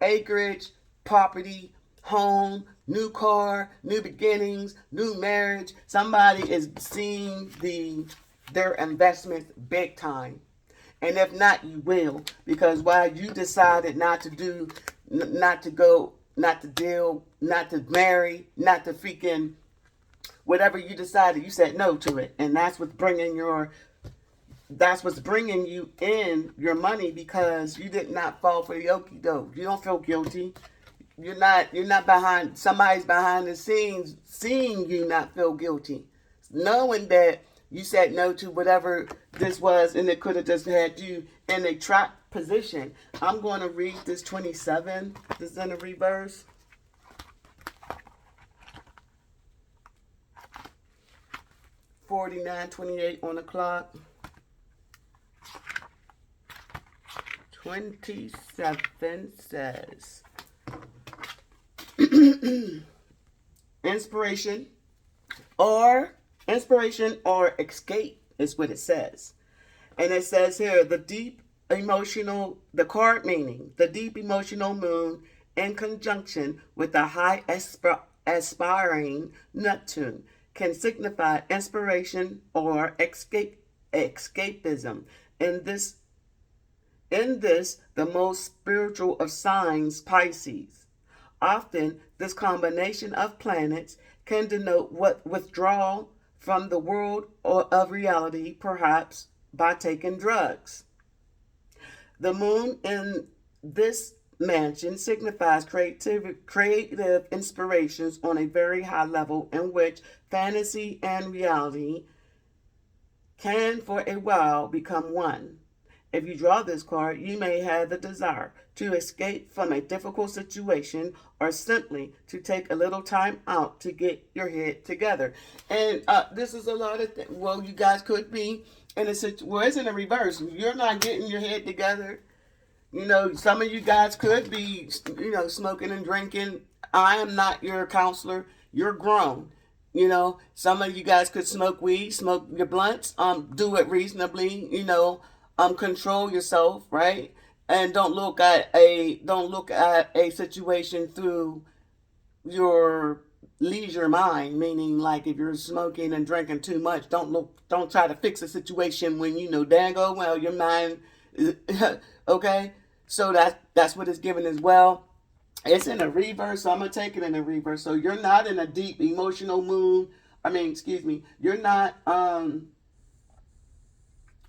Acreage, property, home, new car, new beginnings, new marriage. Somebody is seeing their investments big time. And if not, you will. Because while you decided not to deal, not to marry, not to freaking, whatever you decided, you said no to it. And that's what's bringing you in your money, because you did not fall for the okie doke. You don't feel guilty. You're not behind, somebody's behind the scenes seeing you not feel guilty. Knowing that you said no to whatever this was, and it could have just had you in a trap position. I'm going to read this 27. This is in the reverse. $49.28 on the clock. 27 says, inspiration or Inspiration or escape is what it says. And it says here, the card meaning, the deep emotional moon in conjunction with the high aspiring Neptune can signify inspiration or escapism. In this, the most spiritual of signs, Pisces. Often, this combination of planets can denote what withdrawal from the world or of reality, perhaps by taking drugs. The moon in this mansion signifies creative inspirations on a very high level in which fantasy and reality can for a while become one. If you draw this card, you may have the desire to escape from a difficult situation or simply to take a little time out to get your head together. And this is a lot of things. Well, you guys could be in a situation, well, it's in a reverse. You're not getting your head together. You know, some of you guys could be, smoking and drinking. I am not your counselor. You're grown. You know, some of you guys could smoke weed, smoke your blunts, do it reasonably, control yourself, right? And don't look at a situation through your leisure mind, meaning like if you're smoking and drinking too much, don't try to fix a situation when you know dang oh well your mind is okay. So that's what it's given as well. It's in a reverse, so I'm gonna take it in a reverse. So you're not in a deep emotional mood. You're not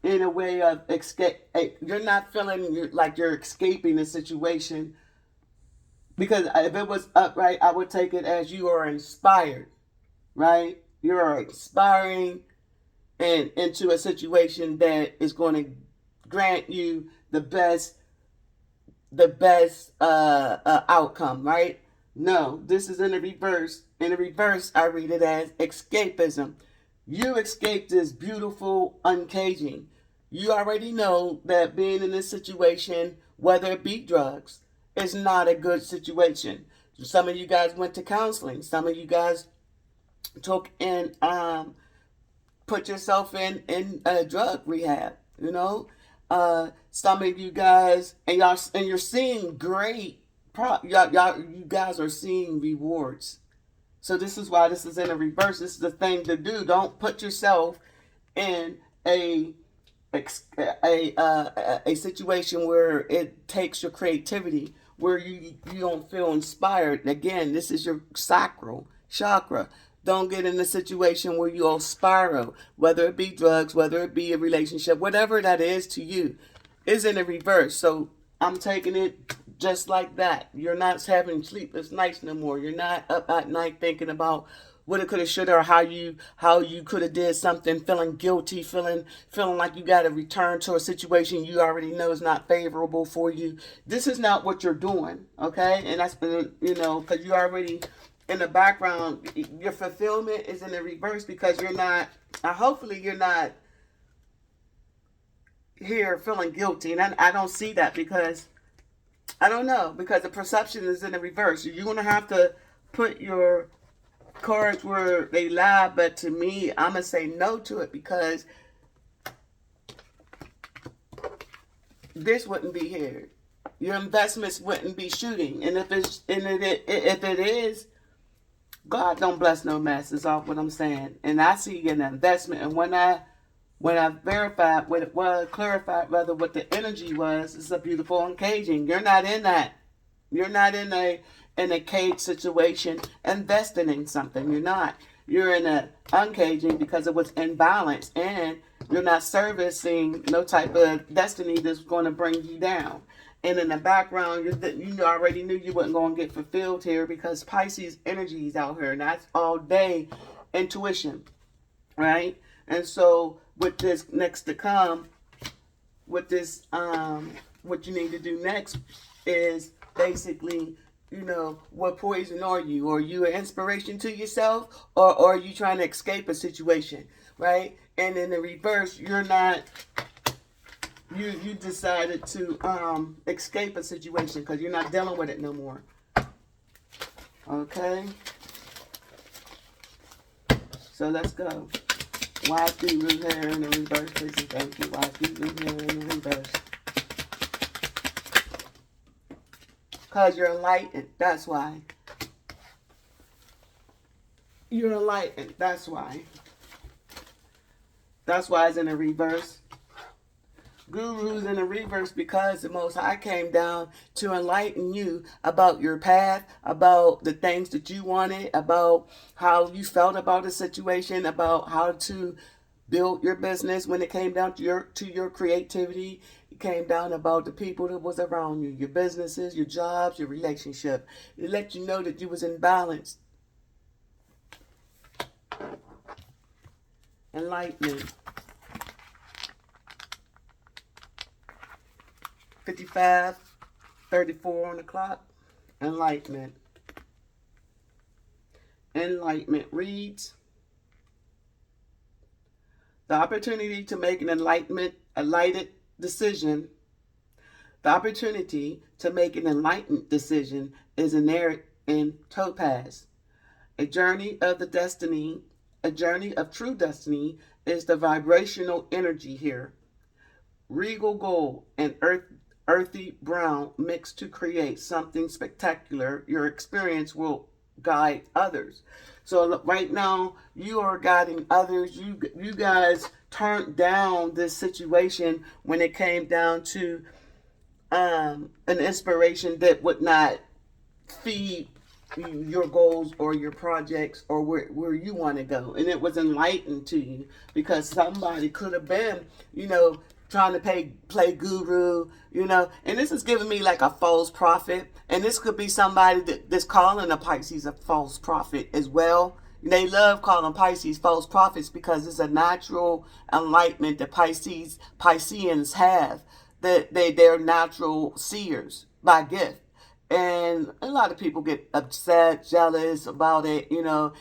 in a way of escape. You're not feeling like you're escaping a situation, because if it was upright, I would take it as you are inspired, right? You are inspiring and into a situation that is going to grant you the best outcome, right? No, this is in the reverse. In the reverse, I read it as escapism. You escape this beautiful uncaging. You already know that being in this situation, whether it be drugs, is not a good situation. Some of you guys went to counseling. Some of you guys took and put yourself in drug rehab. Some of you guys and you're seeing great. You guys are seeing rewards. So this is why this is in a reverse. This is the thing to do. Don't put yourself in a situation where it takes your creativity, where you don't feel inspired. Again, this is your sacral chakra. Don't get in a situation where you all spiral, whether it be drugs, whether it be a relationship, whatever that is to you, is in a reverse. So I'm taking it just like that. You're not having sleepless nights no more. You're not up at night thinking about what it could have, should, or how you could have did something, feeling guilty, feeling like you got to return to a situation you already know is not favorable for you. This is not what you're doing, okay? And that's been, because you already in the background. Your fulfillment is in the reverse because you're not. Hopefully, you're not here feeling guilty, and I don't see that because I don't know, because the perception is in the reverse. You're gonna have to put your cards where they lie, but to me, I'm gonna say no to it because this wouldn't be here. Your investments wouldn't be shooting, and if it is, God don't bless no mess. Is all what I'm saying. And I see an investment, and when I verified what it was, clarified rather what the energy was, it's a beautiful uncaging. You're not in that. You're not in a cage situation investing in something. You're not. You're in a uncaging because it was imbalanced, and you're not servicing no type of destiny that's going to bring you down. And in the background, you already knew you wasn't going to get fulfilled here because Pisces energy is out here, and that's all day intuition, right? And so with this next to come, with this, what you need to do next is basically, what poison are you? Are you an inspiration to yourself, or are you trying to escape a situation, right? And in the reverse, you're not. You decided to escape a situation because you're not dealing with it no more. Okay. So let's go. Wise Guru here in the reverse? Please and thank you. Wise Guru here in the reverse. Because you're enlightened. That's why. You're enlightened. That's why. That's why it's in the reverse. Guru's in the reverse because the Most High came down to enlighten you about your path, about the things that you wanted, about how you felt about the situation, about how to build your business when it came down to your creativity. It came down about the people that was around you, your businesses, your jobs, your relationship. It let you know that you was in balance. Enlightenment. 55:34 on the clock. Enlightenment. Enlightenment reads, the opportunity to make an enlightened decision. The opportunity to make an enlightened decision is inherent in Topaz. A journey of true destiny is the vibrational energy here. Regal gold and earthy brown mixed to create something spectacular. Your experience will guide others. So right now you are guiding others. You guys turned down this situation when it came down to an inspiration that would not feed your goals or your projects or where you want to go, and it was enlightened to you because somebody could have been, trying to play guru, and this is giving me like a false prophet, and this could be somebody that's calling a Pisces a false prophet as well. They love calling Pisces false prophets because it's a natural enlightenment that Pisceans have, that they're natural seers by gift. And a lot of people get upset, jealous about it, and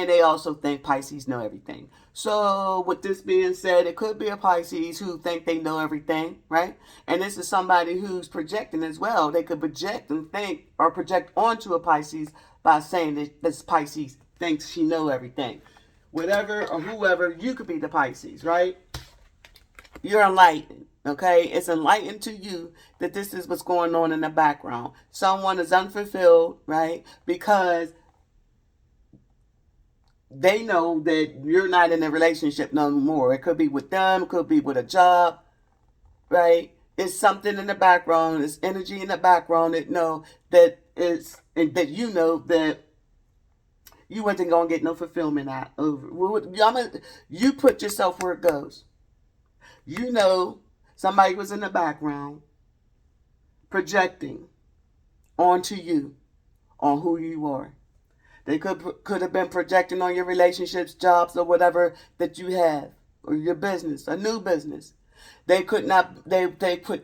they also think Pisces know everything. So with this being said, it could be a Pisces who think they know everything, right? And this is somebody who's projecting as well. They could project and think or project onto a Pisces by saying that this Pisces thinks she know everything. Whatever or whoever, you could be the Pisces, right? You're enlightened. Okay, it's enlightened to you that this is what's going on in the background. Someone is unfulfilled, right? Because they know that you're not in a relationship no more. It could be with them, it could be with a job, right? It's something in the background, it's energy in the background that that you wasn't gonna get no fulfillment out over. You put yourself where it goes. Somebody was in the background projecting onto you on who you are. They could have been projecting on your relationships, jobs, or whatever that you have, or your business, a new business. They could not. They could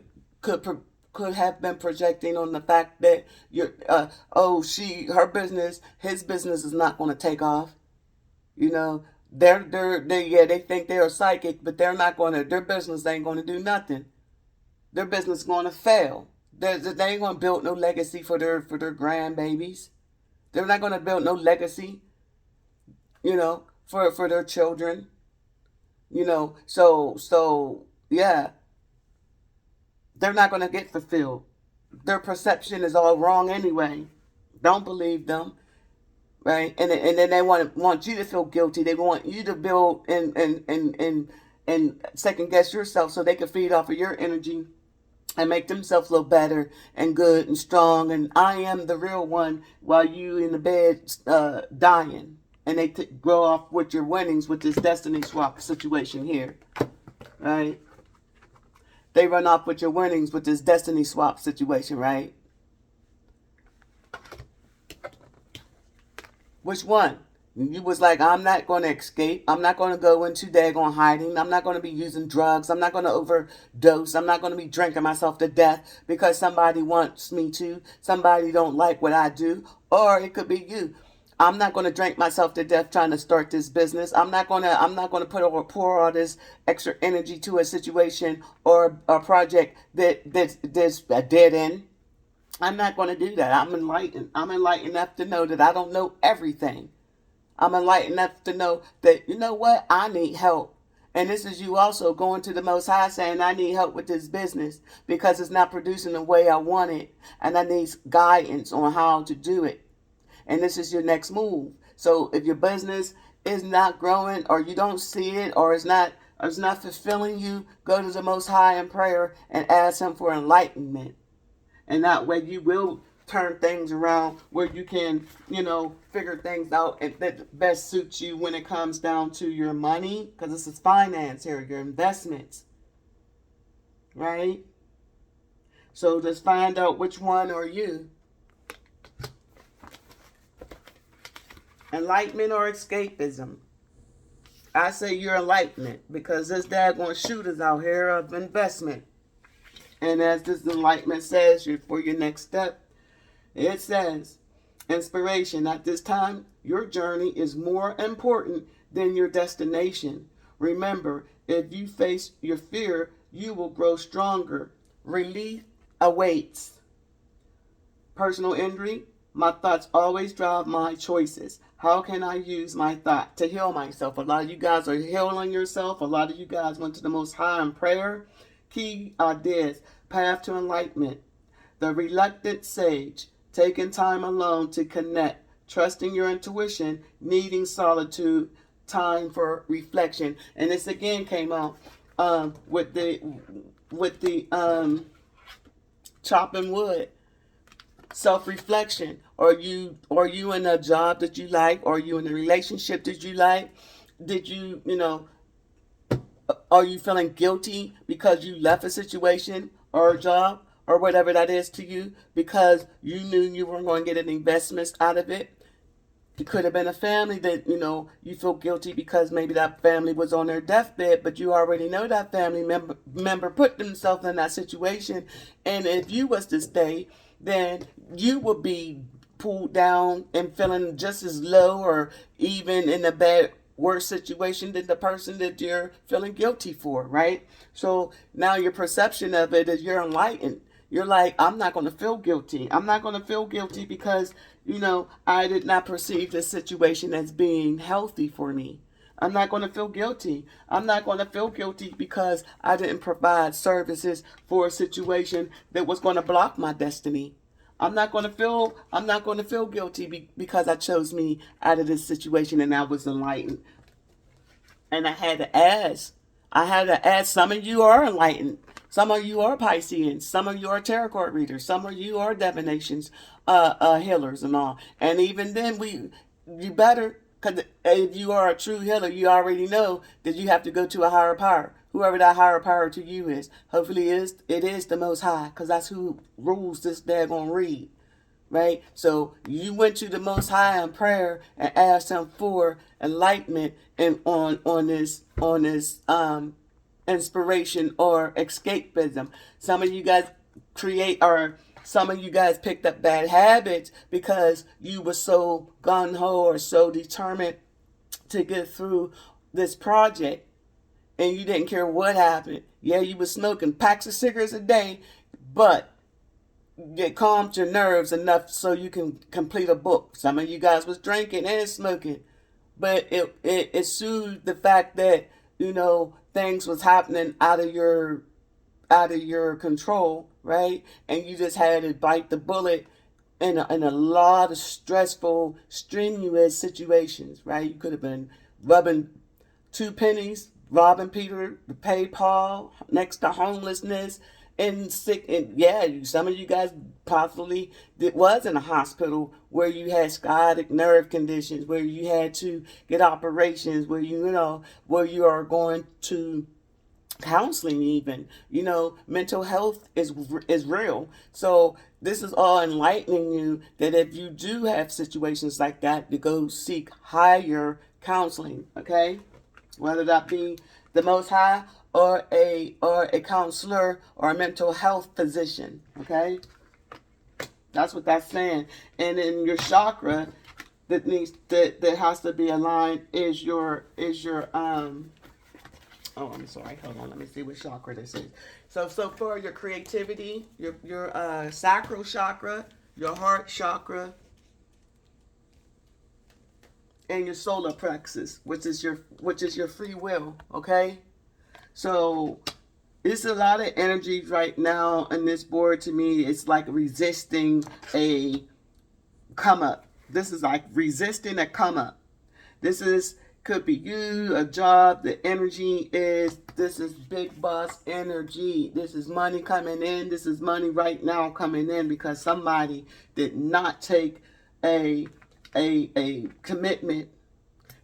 have been projecting on the fact that her business, his business is not going to take off. They think they're psychic, but their business ain't going to do nothing. Their business is going to fail. They ain't going to build no legacy for their grandbabies. They're not going to build no legacy, for their children. So yeah, they're not going to get fulfilled. Their perception is all wrong anyway. Don't believe them. Right, and then they want you to feel guilty. They want you to build and second guess yourself so they can feed off of your energy and make themselves feel better and good and strong. And I am the real one while you in the bed dying. And they grow off with your winnings with this destiny swap situation here, right? They run off with your winnings with this destiny swap situation, right? Which one? You was like, I'm not going to escape. I'm not going to go into daggone hiding. I'm not going to be using drugs. I'm not going to overdose. I'm not going to be drinking myself to death because somebody wants me to. Somebody don't like what I do. Or it could be you. I'm not going to drink myself to death trying to start this business. I'm not going to pour all this extra energy to a situation or a project that's a dead end. I'm not going to do that. I'm enlightened. I'm enlightened enough to know that I don't know everything. I'm enlightened enough to know that, you know what, I need help. And this is you also going to the Most High saying, I need help with this business because it's not producing the way I want it. And I need guidance on how to do it. And this is your next move. So if your business is not growing, or you don't see it, or it's not fulfilling you, go to the Most High in prayer and ask Him for enlightenment. And that way you will turn things around where you can, figure things out that best suits you when it comes down to your money, because this is finance here, your investments, right? So just find out which one are you. Enlightenment or escapism? I say you're enlightenment, because this daggone shooters out here of investment. And as this enlightenment says, for your next step, it says, inspiration. At this time, your journey is more important than your destination. Remember, if you face your fear, you will grow stronger. Relief awaits. Personal injury. My thoughts always drive my choices. How can I use my thought to heal myself? A lot of you guys are healing yourself. A lot of you guys went to the Most High in prayer. Key ideas. Path to enlightenment. The reluctant sage. Taking time alone to connect. Trusting your intuition. Needing solitude. Time for reflection. And this again came out with the chopping wood. Self-reflection. Are you in a job that you like? Are you in a relationship that you like? Are you feeling guilty because you left a situation or a job or whatever that is to you because you knew you weren't going to get any investments out of it? It could have been a family that, you feel guilty because maybe that family was on their deathbed, but you already know that family member put themselves in that situation. And if you was to stay, then you would be pulled down and feeling just as low or even in a worse situation than the person that you're feeling guilty for, right? So now your perception of it is you're enlightened. You're like, I'm not going to feel guilty. I'm not going to feel guilty because, I did not perceive this situation as being healthy for me. I'm not going to feel guilty. I'm not going to feel guilty because I didn't provide services for a situation that was going to block my destiny. I'm not going to feel guilty because I chose me out of this situation and I was enlightened. And I had to ask. Some of you are enlightened. Some of you are Pisceans. Some of you are tarot card readers. Some of you are divinations, healers and all. And even then, you better, because if you are a true healer, you already know that you have to go to a higher power. Whoever that higher power to you is. Hopefully it is the Most High, because that's who rules this daggone read. Right? So you went to the Most High in prayer and asked Him for enlightenment and on this inspiration or escapism. Some of you guys some of you guys picked up bad habits because you were so gung-ho or so determined to get through this project, and you didn't care what happened. Yeah, you were smoking packs of cigarettes a day, but it calmed your nerves enough so you can complete a book. Some of you guys was drinking and smoking, but it soothed the fact that things was happening out of your control, right? And you just had to bite the bullet in a lot of stressful, strenuous situations, right? You could have been rubbing 2 pennies, robbing Peter to pay Paul, next to homelessness and sick. And yeah, some of you guys possibly was in a hospital where you had sciatic nerve conditions, where you had to get operations, where where you are going to counseling even. Mental health is real. So this is all enlightening you that if you do have situations like that, to go seek higher counseling, okay? Whether that be the Most High or a counselor or a mental health physician, okay? That's what that's saying. And in your chakra that has to be aligned is your oh, I'm sorry. Hold on. Let me see what chakra this is. So far, your creativity, your sacral chakra, your heart chakra, and your solar plexus, which is your free will. Okay, so it's a lot of energy right now on this board. To me, it's like resisting a come up. This is like resisting a come up. This is could be you, a job. The energy is, this is big boss energy. This is money coming in. This is money right now coming in because somebody did not take a commitment.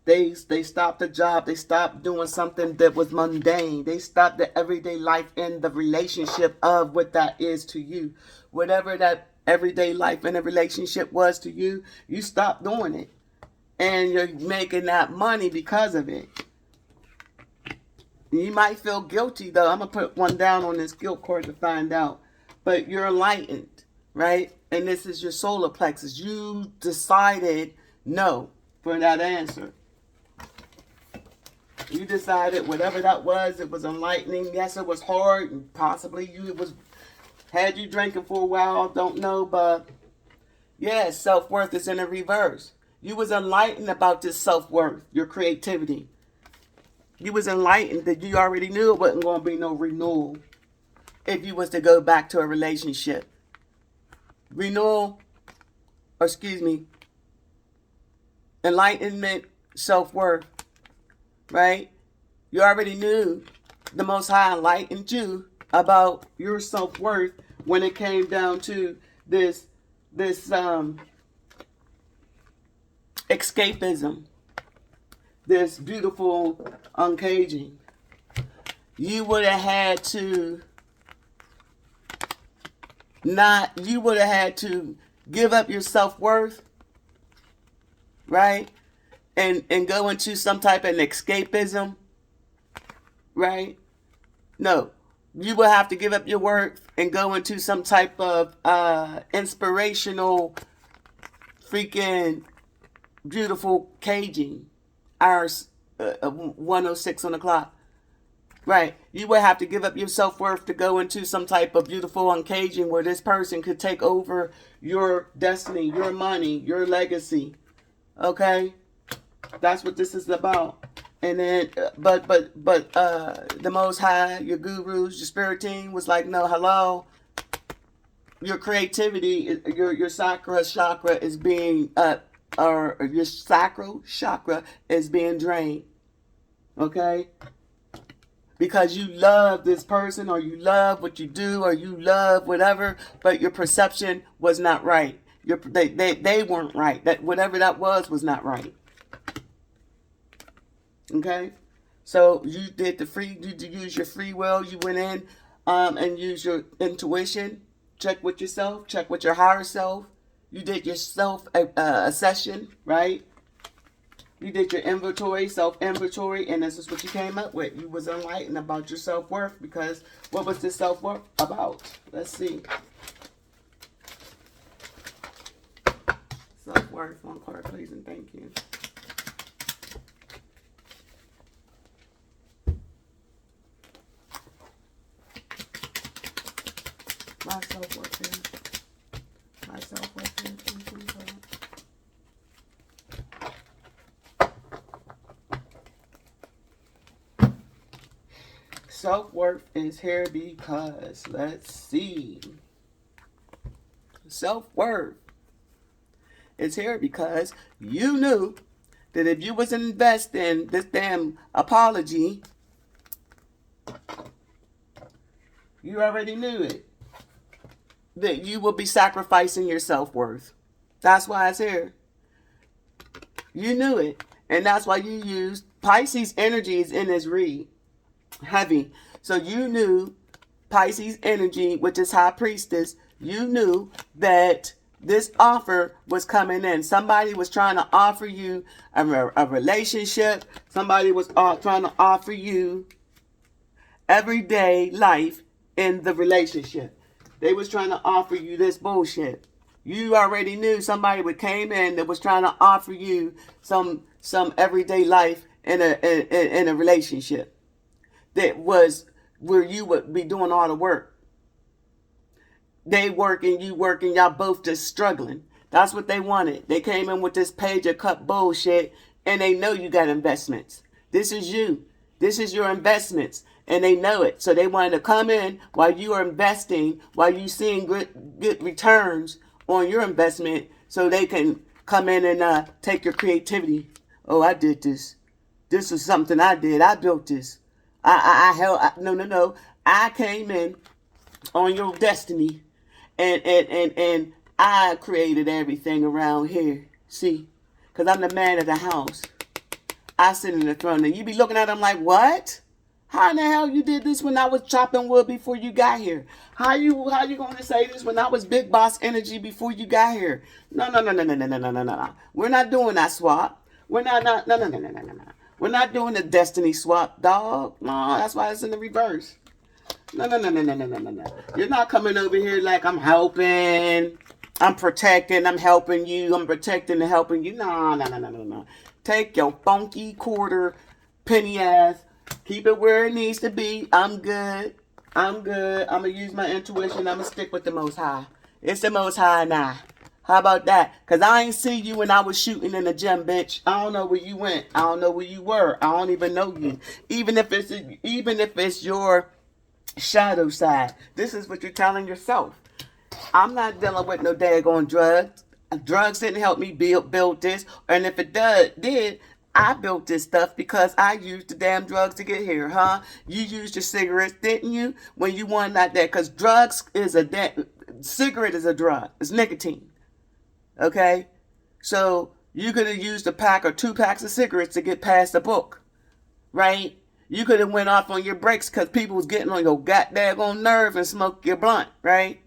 They stopped the job. They stopped doing something that was mundane. They stopped the everyday life in the relationship of what that is to you. Whatever that everyday life in a relationship was to you, you stopped doing it. And you're making that money because of it. You might feel guilty, though. I'm going to put one down on this guilt card to find out. But you're enlightened, right? And this is your solar plexus. You decided no for that answer. You decided whatever that was, it was enlightening. Yes, it was hard. And possibly had you drinking for a while. Don't know. But yeah, self-worth is in the reverse. You was enlightened about this self-worth, your creativity. You was enlightened that you already knew it wasn't going to be no renewal if you was to go back to a relationship. Enlightenment, self-worth, right? You already knew the Most High enlightened you about your self-worth when it came down to this escapism, this beautiful uncaging. You would have had to give up your self-worth, right? And go into some type of escapism, right? No. You will have to give up your worth and go into some type of inspirational freaking beautiful caging. Hours 1:06 on the clock. Right. You would have to give up your self-worth to go into some type of beautiful uncaging where this person could take over your destiny, your money, your legacy. Okay? That's what this is about. And then but the Most High, your gurus, your spirit team was like, no, hello. Your creativity, your sacral chakra is being or your sacral chakra is being drained. Okay? Because you love this person, or you love what you do, or you love whatever, but your perception was not right. They weren't right. That whatever that was not right. Okay? So you use your free will. You went in and used your intuition. Check with yourself. Check with your higher self. You did your self-assessment, right? You did your inventory, self-inventory, and this is what you came up with. You was enlightened about your self-worth because what was this self-worth about? Let's see. Self-worth, one card, please, and thank you. My self-worth here. My self-worth here. Self-worth is here because, let's see. Self-worth is here because you knew that if you was investing this damn apology, you already knew it. That you will be sacrificing your self-worth. That's why it's here. You knew it. And that's why you used Pisces energy is in this read. Heavy. So you knew Pisces energy, which is High Priestess, you knew that this offer was coming in. Somebody was trying to offer you a relationship. Somebody was trying to offer you everyday life in the relationship. They was trying to offer you this bullshit. You already knew somebody would came in that was trying to offer you some everyday life in a relationship that was where you would be doing all the work. They working, you working, y'all both just struggling. That's what they wanted. They came in with this Page of Cup bullshit and they know you got investments. This is you. This is your investments, and they know it. So they wanted to come in while you are investing, while you seeing good returns on your investment, so they can come in and take your creativity. Oh, I did this. This is something I did. I built this. No. I came in on your destiny, and I created everything around here. See, because I'm the man of the house. I sit in the throne, and you be looking at them like, what? How in the hell you did this when I was chopping wood before you got here? How you going to say this when I was Big Boss Energy before you got here? No. We're not doing that swap. We're not. No. We're not doing the destiny swap, dog. No, that's why it's in the reverse. No. You're not coming over here like I'm helping, I'm protecting, I'm helping you, I'm protecting and helping you. No. Take your funky quarter penny ass, keep it where it needs to be. I'm good. I'm going to use my intuition. I'm going to stick with the Most High. It's the Most High now. How about that? Because I ain't see you when I was shooting in the gym, bitch. I don't know where you went. I don't know where you were. I don't even know you. Even if it's your shadow side. This is what you're telling yourself. I'm not dealing with no daggone drugs. Drugs didn't help me build this. And if it did, I built this stuff because I used the damn drugs to get here, huh? You used your cigarettes, didn't you? When you wanted that, because cigarette is a drug. It's nicotine. Okay? So you could have used a pack or 2 packs of cigarettes to get past the book. Right? You could have went off on your brakes because people was getting on your goddamn nerve and smoked your blunt, right?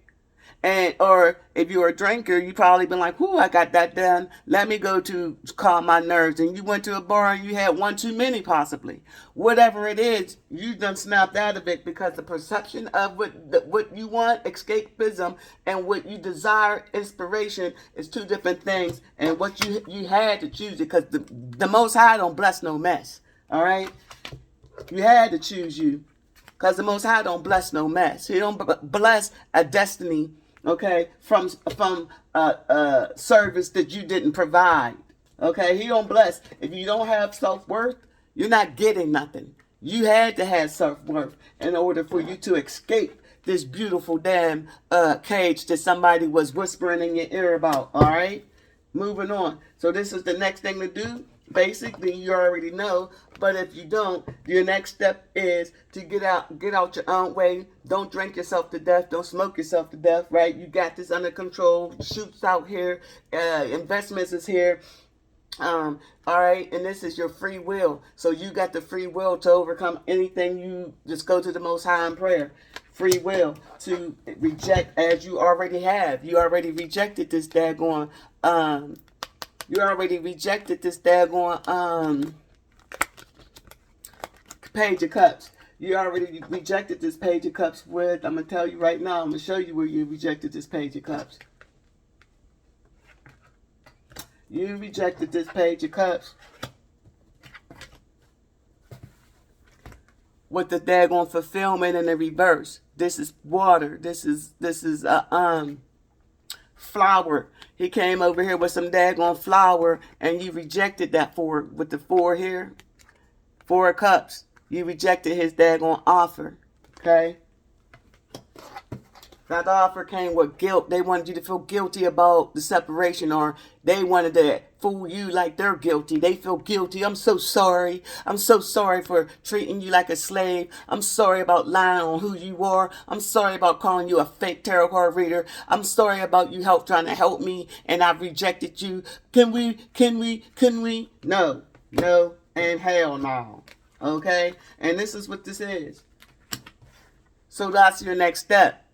Or if you were a drinker, you probably been like, "Whoo, I got that done. Let me go to calm my nerves." And you went to a bar and you had one too many, possibly. Whatever it is, you done snapped out of it because the perception of what you want, escapism, and what you desire, inspiration, is 2 different things. And what you had to choose it because the Most High don't bless no mess. All right, you had to choose you because the Most High don't bless no mess. He don't bless a destiny. Okay, from service that you didn't provide. Okay, he don't bless. If you don't have self-worth, you're not getting nothing. You had to have self-worth in order for you to escape this beautiful damn cage that somebody was whispering in your ear about. All right, moving on. So this is the next thing to do. Basically, you already know, but if you don't, your next step is to get out your own way. Don't drink yourself to death. Don't smoke yourself to death, right? You got this under control. Shoots out here. Investments is here. All right, and this is your free will. So you got the free will to overcome anything. You just go to the Most High in prayer. Free will to reject as you already have. You already rejected this daggone You already rejected this daggone Page of Cups. You already rejected this Page of Cups with, I'm going to tell you right now, I'm going to show you where you rejected this Page of Cups. You rejected this Page of Cups with the daggone fulfillment in the reverse. This is water. This is flour. He came over here with some daggone flour, and you rejected that with the 4 here. 4 cups. You rejected his daggone offer. Okay? That offer came with guilt. They wanted you to feel guilty about the separation, or they wanted to fool you like they're guilty. They feel guilty. I'm so sorry. I'm so sorry for treating you like a slave. I'm sorry about lying on who you are. I'm sorry about calling you a fake tarot card reader. I'm sorry about you trying to help me and I've rejected you. Can we? No, and hell no. Okay? And this is what this is. So that's your next step.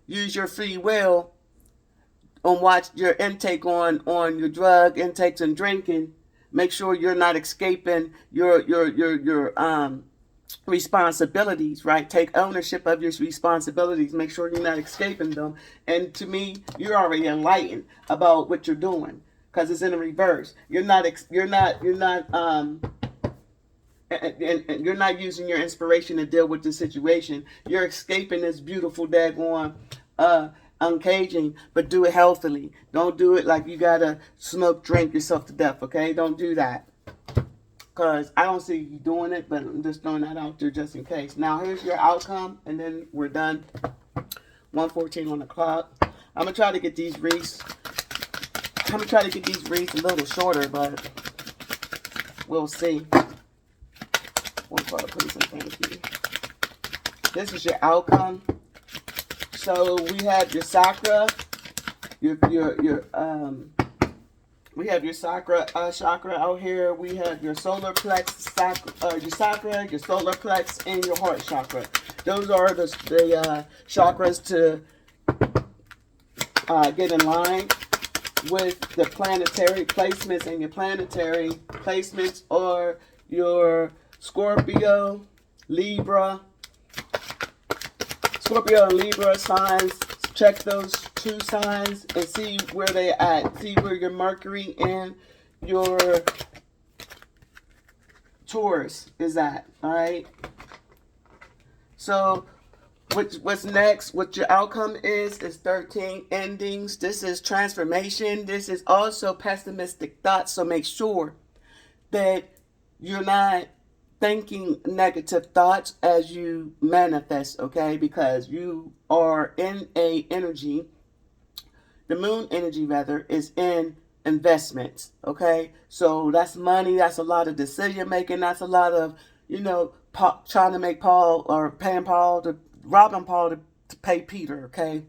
Use your free will and watch your intake on your drug intakes and drinking. Make sure you're not escaping your responsibilities, right? Take ownership of your responsibilities. Make sure you're not escaping them. And to me, you're already enlightened about what you're doing because it's in the reverse. You're not using your inspiration to deal with the situation. You're escaping this beautiful daggone uncaging, but do it healthily. Don't do it like you gotta drink yourself to death, okay? Don't do that. because I don't see you doing it, but I'm just throwing that out there just in case. Now, here's your outcome, and then we're done. 1:14 on the clock. I'm going to try to get these reads. I'm going to try to get these reads a little shorter, but we'll see. One card, please, and thank you. This is your outcome. So we have your chakra, we have your chakra out here. We have your solar plex, your chakra, your solar plex, and your heart chakra. Those are the chakras to get in line with the planetary placements, and your planetary placements are your Scorpio, Libra and Libra signs. Check those two signs and see where they're at. See where your Mercury and your Taurus is at. All right. So what's next? What your outcome is 13 endings. This is transformation. This is also pessimistic thoughts. So make sure that you're not thinking negative thoughts as you manifest, okay? Because you are in a energy, the moon energy rather, is in investments, okay? So that's money, that's a lot of decision making, that's a lot of, trying to make Paul, or robbing Paul to pay Peter, okay?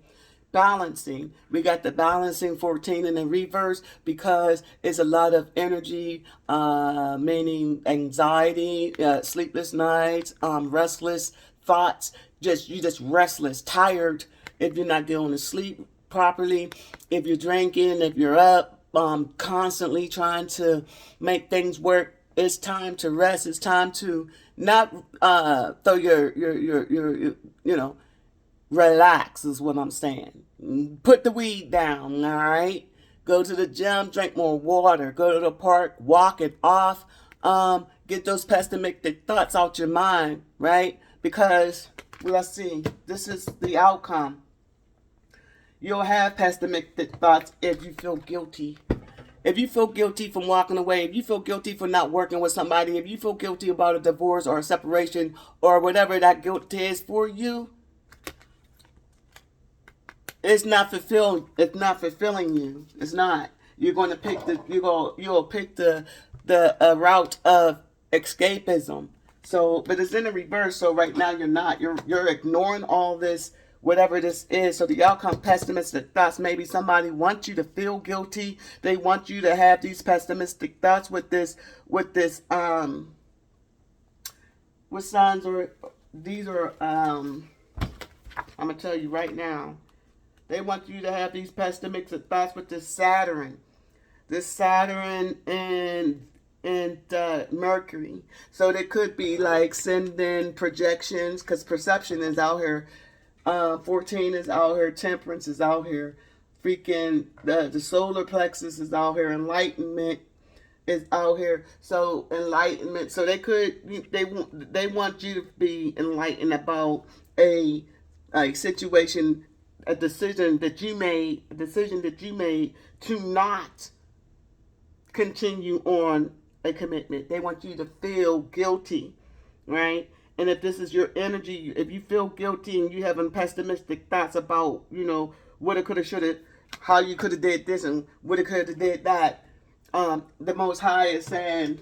Balancing. We got the balancing 14 in the reverse because it's a lot of energy, meaning anxiety, sleepless nights, restless thoughts. You're just restless, tired if you're not going to sleep properly, if you're drinking, if you're up, constantly trying to make things work. It's time to rest. It's time to not throw your relax is what I'm saying. Put the weed down, all right? Go to the gym, drink more water. Go to the park, walk it off. Get those pessimistic thoughts out your mind, right? Because, let's see, this is the outcome. You'll have pessimistic thoughts if you feel guilty. If you feel guilty from walking away, if you feel guilty for not working with somebody, if you feel guilty about a divorce or a separation or whatever that guilt is for you, it's not fulfilling. It's not fulfilling you. It's not. You're going to pick you'll pick the route of escapism. So, but it's in the reverse. So right now you're not. You're ignoring all this, whatever this is. So the outcome, pessimistic thoughts. Maybe somebody wants you to feel guilty. They want you to have these pessimistic thoughts with this. What signs are these? Are I'm gonna tell you right now. They want you to have these pessimistic thoughts with this Saturn and Mercury. So they could be like sending projections, because perception is out here. 14 is out here. Temperance is out here. Freaking the solar plexus is out here. Enlightenment is out here. So enlightenment. So they want you to be enlightened about a situation, a decision that you made to not continue on a commitment. They want you to feel guilty, right? And if this is your energy, if you feel guilty and you having pessimistic thoughts about, woulda, coulda, shoulda, how you could have did this and woulda, coulda did that, the Most High is saying,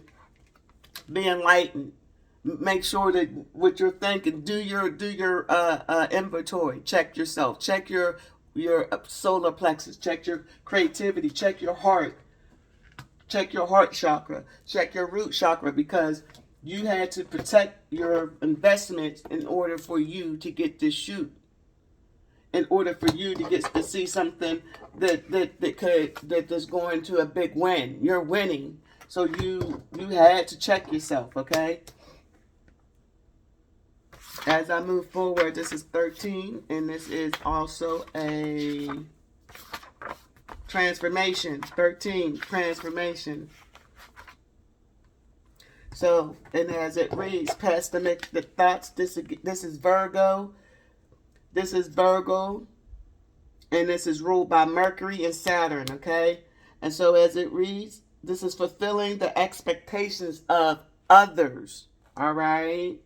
be enlightened. Make sure that what you're thinking, do your inventory. Check yourself. Check your solar plexus. Check your creativity. Check your heart. Check your heart chakra. Check your root chakra, because you had to protect your investments in order for you to get this shoot. In order for you to get to see something that is going to a big win. You're winning. So you had to check yourself, okay? As I move forward, this is 13, and this is also a transformation. 13, transformation. So, and as it reads, pessimistic thoughts. This is Virgo. This is Virgo, and this is ruled by Mercury and Saturn, okay? And so as it reads, this is fulfilling the expectations of others. All right.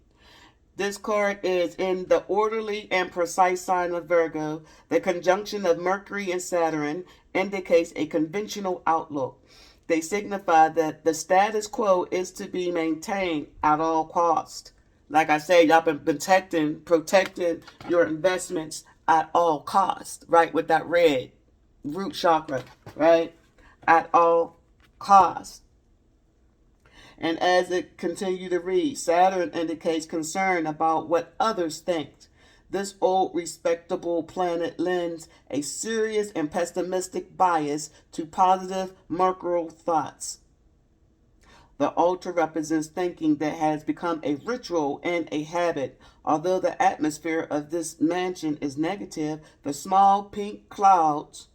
This card is in the orderly and precise sign of Virgo. The conjunction of Mercury and Saturn indicates a conventional outlook. They signify that the status quo is to be maintained at all costs. Like I said, y'all been protecting your investments at all costs, right? With that red root chakra, right? At all costs. And as it continued to read, Saturn indicates concern about what others think. This old respectable planet lends a serious and pessimistic bias to positive mercurial thoughts. The altar represents thinking that has become a ritual and a habit. Although the atmosphere of this mansion is negative, the small pink clouds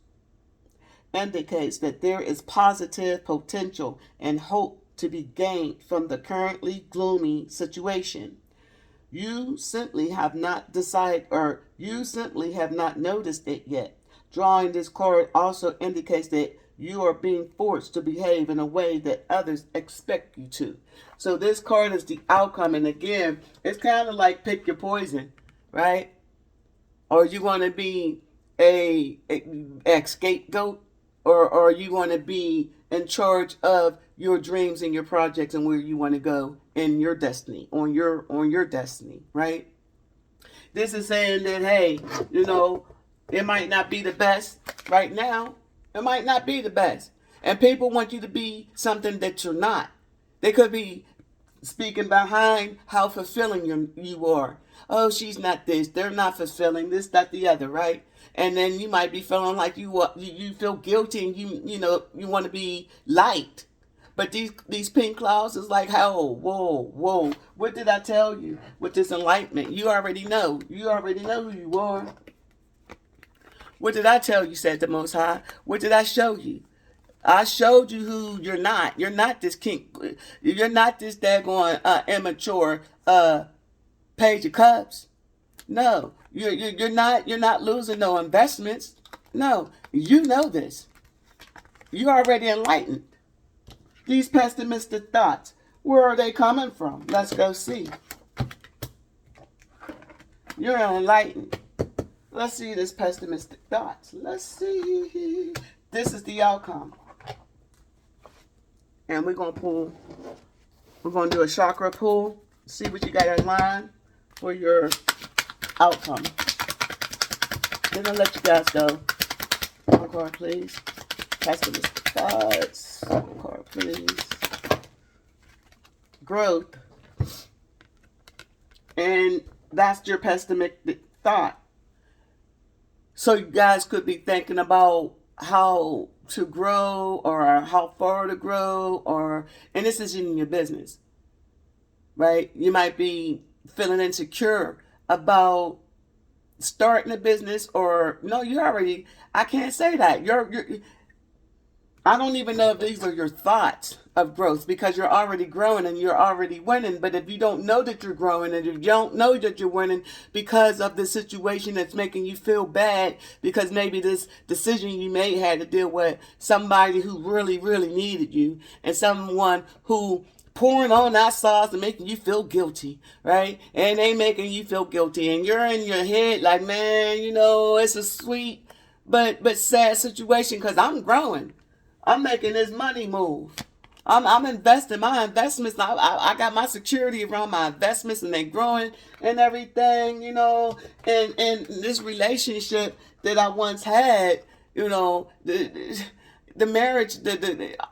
indicates that there is positive potential and hope to be gained from the currently gloomy situation. You simply have not decided, or you simply have not noticed it yet. Drawing this card also indicates that you are being forced to behave in a way that others expect you to. So this card is the outcome, and again, it's kind of like pick your poison, right? Or you want to be a scapegoat, or you want to be in charge of your dreams and your projects and where you want to go in your destiny, on your destiny, right? This is saying that, hey, it might not be the best right now. It might not be the best. And people want you to be something that you're not. They could be speaking behind how fulfilling you are. Oh, she's not this. They're not fulfilling this, that, the other, right? And then you might be feeling like you feel guilty and you want to be liked. But these pink clouds is like, oh, whoa. What did I tell you with this enlightenment? You already know. You already know who you are. What did I tell you, said the Most High? What did I show you? I showed you who you're not. You're not this king. You're not this daggone immature Page of Cups. No, you're not. You're not losing no investments. No, you know this. You're already enlightened. These pessimistic thoughts, where are they coming from? Let's go see. You're enlightened. Let's see this pessimistic thoughts. Let's see. This is the outcome. And we're going to do a chakra pull. See what you got in line for your outcome. Then I'll let you guys go. One card, please. Pessimistic thoughts. One card, please. Growth. And that's your pessimistic thought. So you guys could be thinking about how to grow or how far to grow, and this is in your business, right? You might be feeling insecure about starting a business, or no, I can't say that. I don't even know if these are your thoughts of growth, because you're already growing and you're already winning. But if you don't know that you're growing, and if you don't know that you're winning because of the situation that's making you feel bad, because maybe this decision you made had to deal with somebody who really, really needed you, and someone who pouring on that sauce and making you feel guilty, right? And they making you feel guilty, and you're in your head like, man, it's a sweet but sad situation, because I'm growing. I'm making this money move. I'm investing my investments. I got my security around my investments, and they're growing and everything, And this relationship that I once had, the marriage,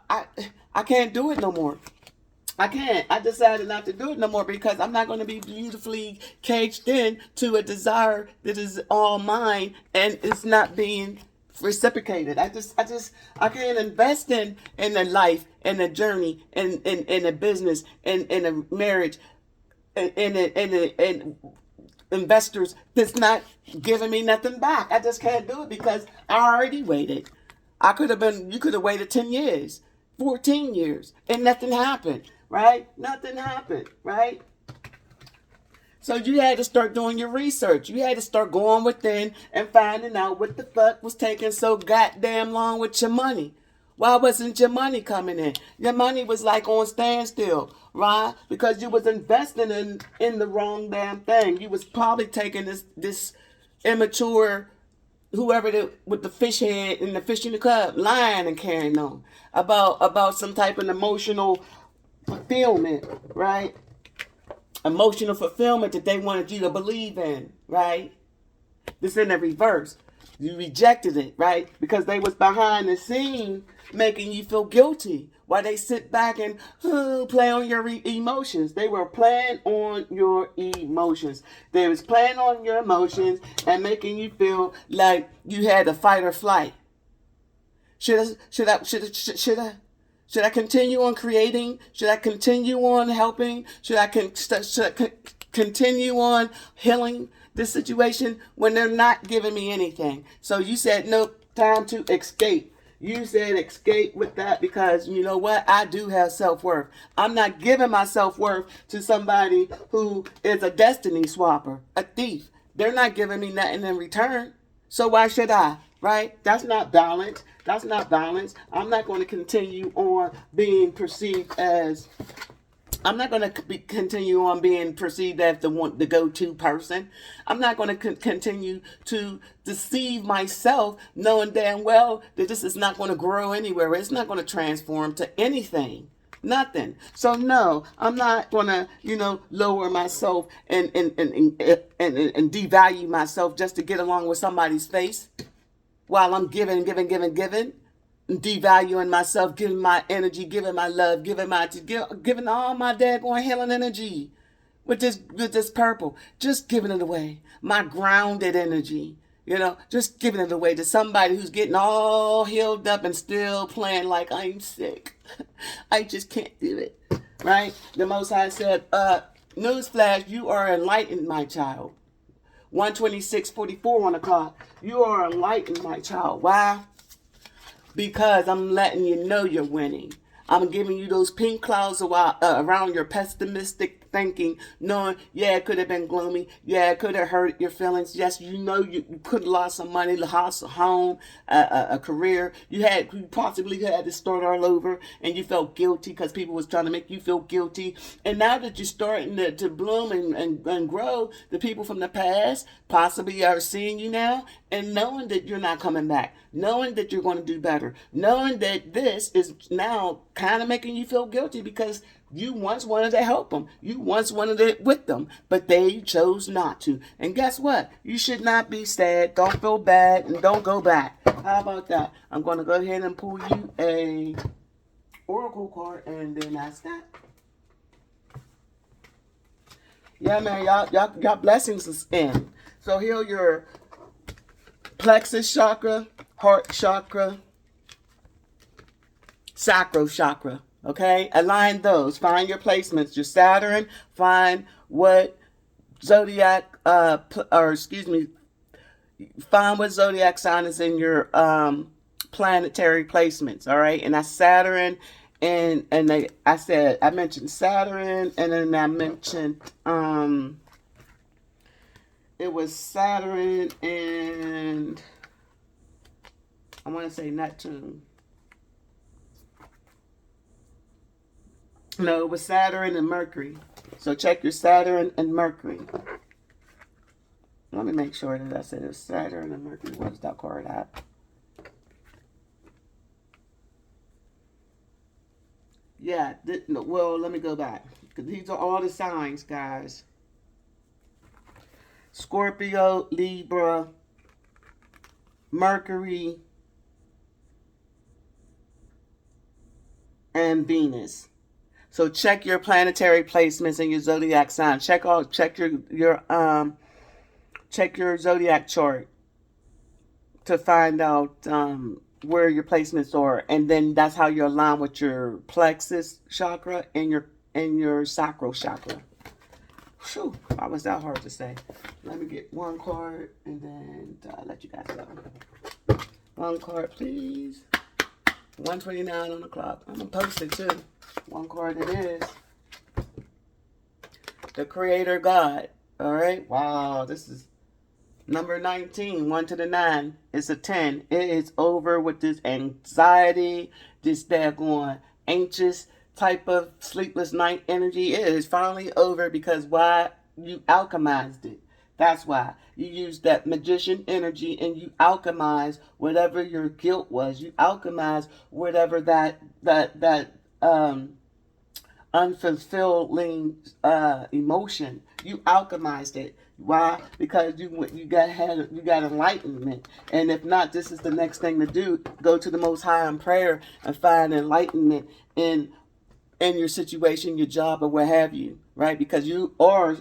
I can't do it no more. I can't. I decided not to do it no more, because I'm not going to be beautifully caged in to a desire that is all mine and it's not being reciprocated. I can't invest in a life, in a journey, in a business, in a marriage, in investors that's not giving me nothing back. I just can't do it, because I already waited. You could have waited 10 years, 14 years, and nothing happened, right? Nothing happened, right? So you had to start doing your research. You had to start going within and finding out what the fuck was taking so goddamn long with your money. Why wasn't your money coming in? Your money was like on standstill, right? Because you was investing in the wrong damn thing. You was probably taking this immature whoever with the fish head and the fish in the cup lying and carrying on about some type of emotional fulfillment, right? Emotional fulfillment that they wanted you to believe in, right? This in the reverse. You rejected it, right? Because they was behind the scene making you feel guilty while they sit back and play on your emotions. They were playing on your emotions. They was playing on your emotions and making you feel like you had to fight or flight. Should I continue on creating? Should I continue on helping? Should I continue on healing this situation when they're not giving me anything? So you said, nope, time to escape. You said escape with that because you know what? I do have self-worth. I'm not giving my self-worth to somebody who is a destiny swapper, a thief. They're not giving me nothing in return. So why should I? Right? That's not balance. That's not balance. I'm not going to continue on being perceived as I'm not going to continue on being perceived as the go-to person. I'm not going to continue to deceive myself knowing damn well that this is not going to grow anywhere. It's not going to transform to anything. Nothing. So no, I'm not gonna, lower myself and devalue myself just to get along with somebody's face while I'm giving, devaluing myself, giving my energy, giving my love, giving all my daggone healing energy with this purple, just giving it away. My grounded energy, just giving it away to somebody who's getting all healed up and still playing like I'm sick. I just can't do it, right? The Most High said, newsflash, you are enlightened, my child. 126:44 on the clock. You are enlightened, my child. Why? Because I'm letting you know you're winning. I'm giving you those pink clouds around your pessimistic thinking, knowing, yeah, it could have been gloomy. Yeah, it could have hurt your feelings. Yes, you could have lost some money, lost a home, a career. You possibly had to start all over, and you felt guilty because people was trying to make you feel guilty. And now that you're starting to bloom and grow, the people from the past possibly are seeing you now and knowing that you're not coming back, knowing that you're going to do better, knowing that this is now kind of making you feel guilty because you once wanted to help them. You once wanted it with them, but they chose not to. And guess what? You should not be sad. Don't feel bad and don't go back. How about that? I'm going to go ahead and pull you a oracle card and then that's that. Yeah, man, y'all blessings is in. So heal your plexus chakra, heart chakra, sacral chakra. Okay, align those. Find your placements. Your Saturn. Find what zodiac, find what zodiac sign is in your planetary placements. All right, and that's Saturn, and I mentioned Saturn, and then I mentioned it was Saturn and I want to say Neptune. No, it was Saturn and Mercury. So check your Saturn and Mercury. Let me make sure that I said it was Saturn and Mercury. Where's that card at? Yeah, well, let me go back. Because these are all the signs, guys. Scorpio, Libra, Mercury, and Venus. So check your planetary placements in your zodiac sign. Check your zodiac chart to find out where your placements are, and then that's how you align with your plexus chakra and your sacral chakra. Whew, why was that hard to say? Let me get one card and then let you guys go. One card, please. 1:29 on the clock. I'm gonna post it too. One card it is. The Creator God. All right. Wow, this is Number 19, 1 to the 9, it's a 10. It is over with this anxiety, this daggone anxious type of sleepless night energy. It is finally over because why? You alchemized it. That's why. You used that magician energy and you alchemized whatever your guilt was. You alchemized whatever that unfulfilling emotion. You alchemized it. Why? Because you got enlightenment. And if not, this is the next thing to do. Go to the Most High in prayer and find enlightenment in your situation, your job, or what have you. Right? Because you are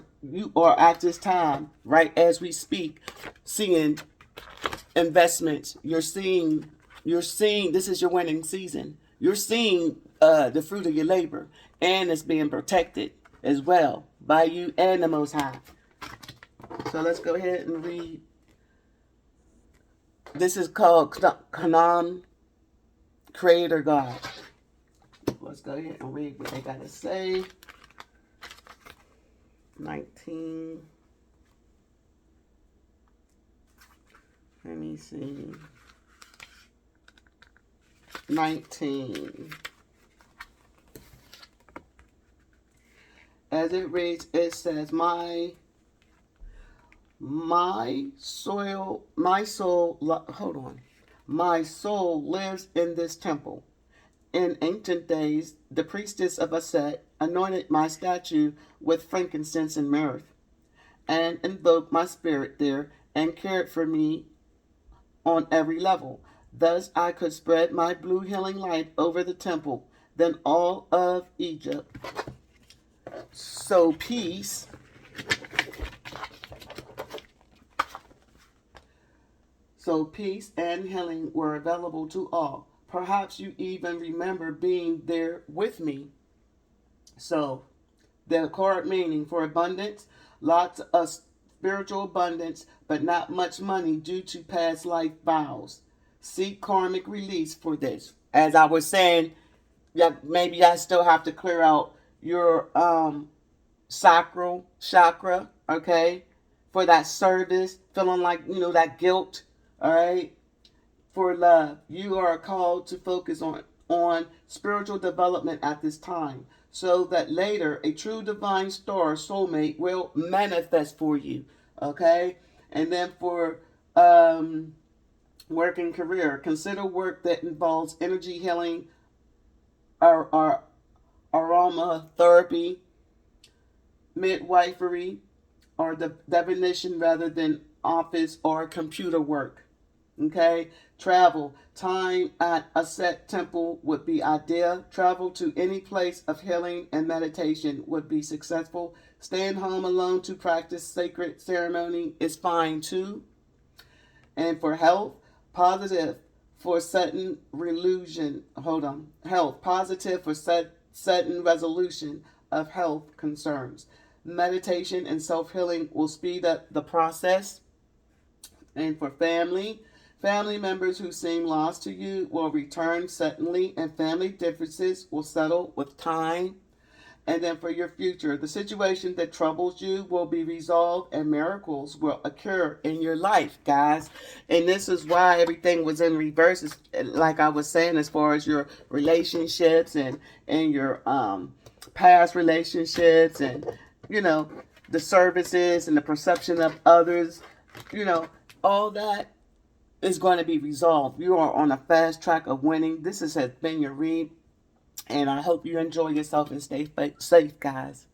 at this time, right as we speak, seeing investments. You're seeing this is your winning season. You're seeing the fruit of your labor, and it's being protected as well by you and the Most High. So let's go ahead and read. This is called Kanan, Creator God. Let's go ahead and read what they got to say. 19. Let me see. 19. As it reads, it says, my soul lives in this temple. In ancient days, the priestess of Aset anointed my statue with frankincense and myrrh, and invoked my spirit there, and cared for me on every level. Thus I could spread my blue healing light over the temple, then all of Egypt. So peace and healing were available to all. Perhaps you even remember being there with me. So, the card meaning for abundance, lots of spiritual abundance, but not much money due to past life vows. Seek karmic release for this. As I was saying, maybe I still have to clear out your sacral chakra, okay, for that service, feeling like, that guilt, all right. For love, you are called to focus on spiritual development at this time, so that later a true divine star soulmate will manifest for you. Okay? And then for work and career, consider work that involves energy healing, or aromatherapy, midwifery, or the divination rather than office or computer work. Okay, travel. Time at a set temple would be ideal. Travel to any place of healing and meditation would be successful. Staying home alone to practice sacred ceremony is fine too. And for health, positive for sudden resolution. Health, positive for sudden resolution of health concerns. Meditation and self-healing will speed up the process. And for family members who seem lost to you will return suddenly, and family differences will settle with time. And then for your future, the situation that troubles you will be resolved and miracles will occur in your life, guys. And this is why everything was in reverse, like I was saying, as far as your relationships and your past relationships, and the services and the perception of others, all that is going to be resolved. You are on a fast track of winning. This has been your read, and I hope you enjoy yourself and stay safe, guys.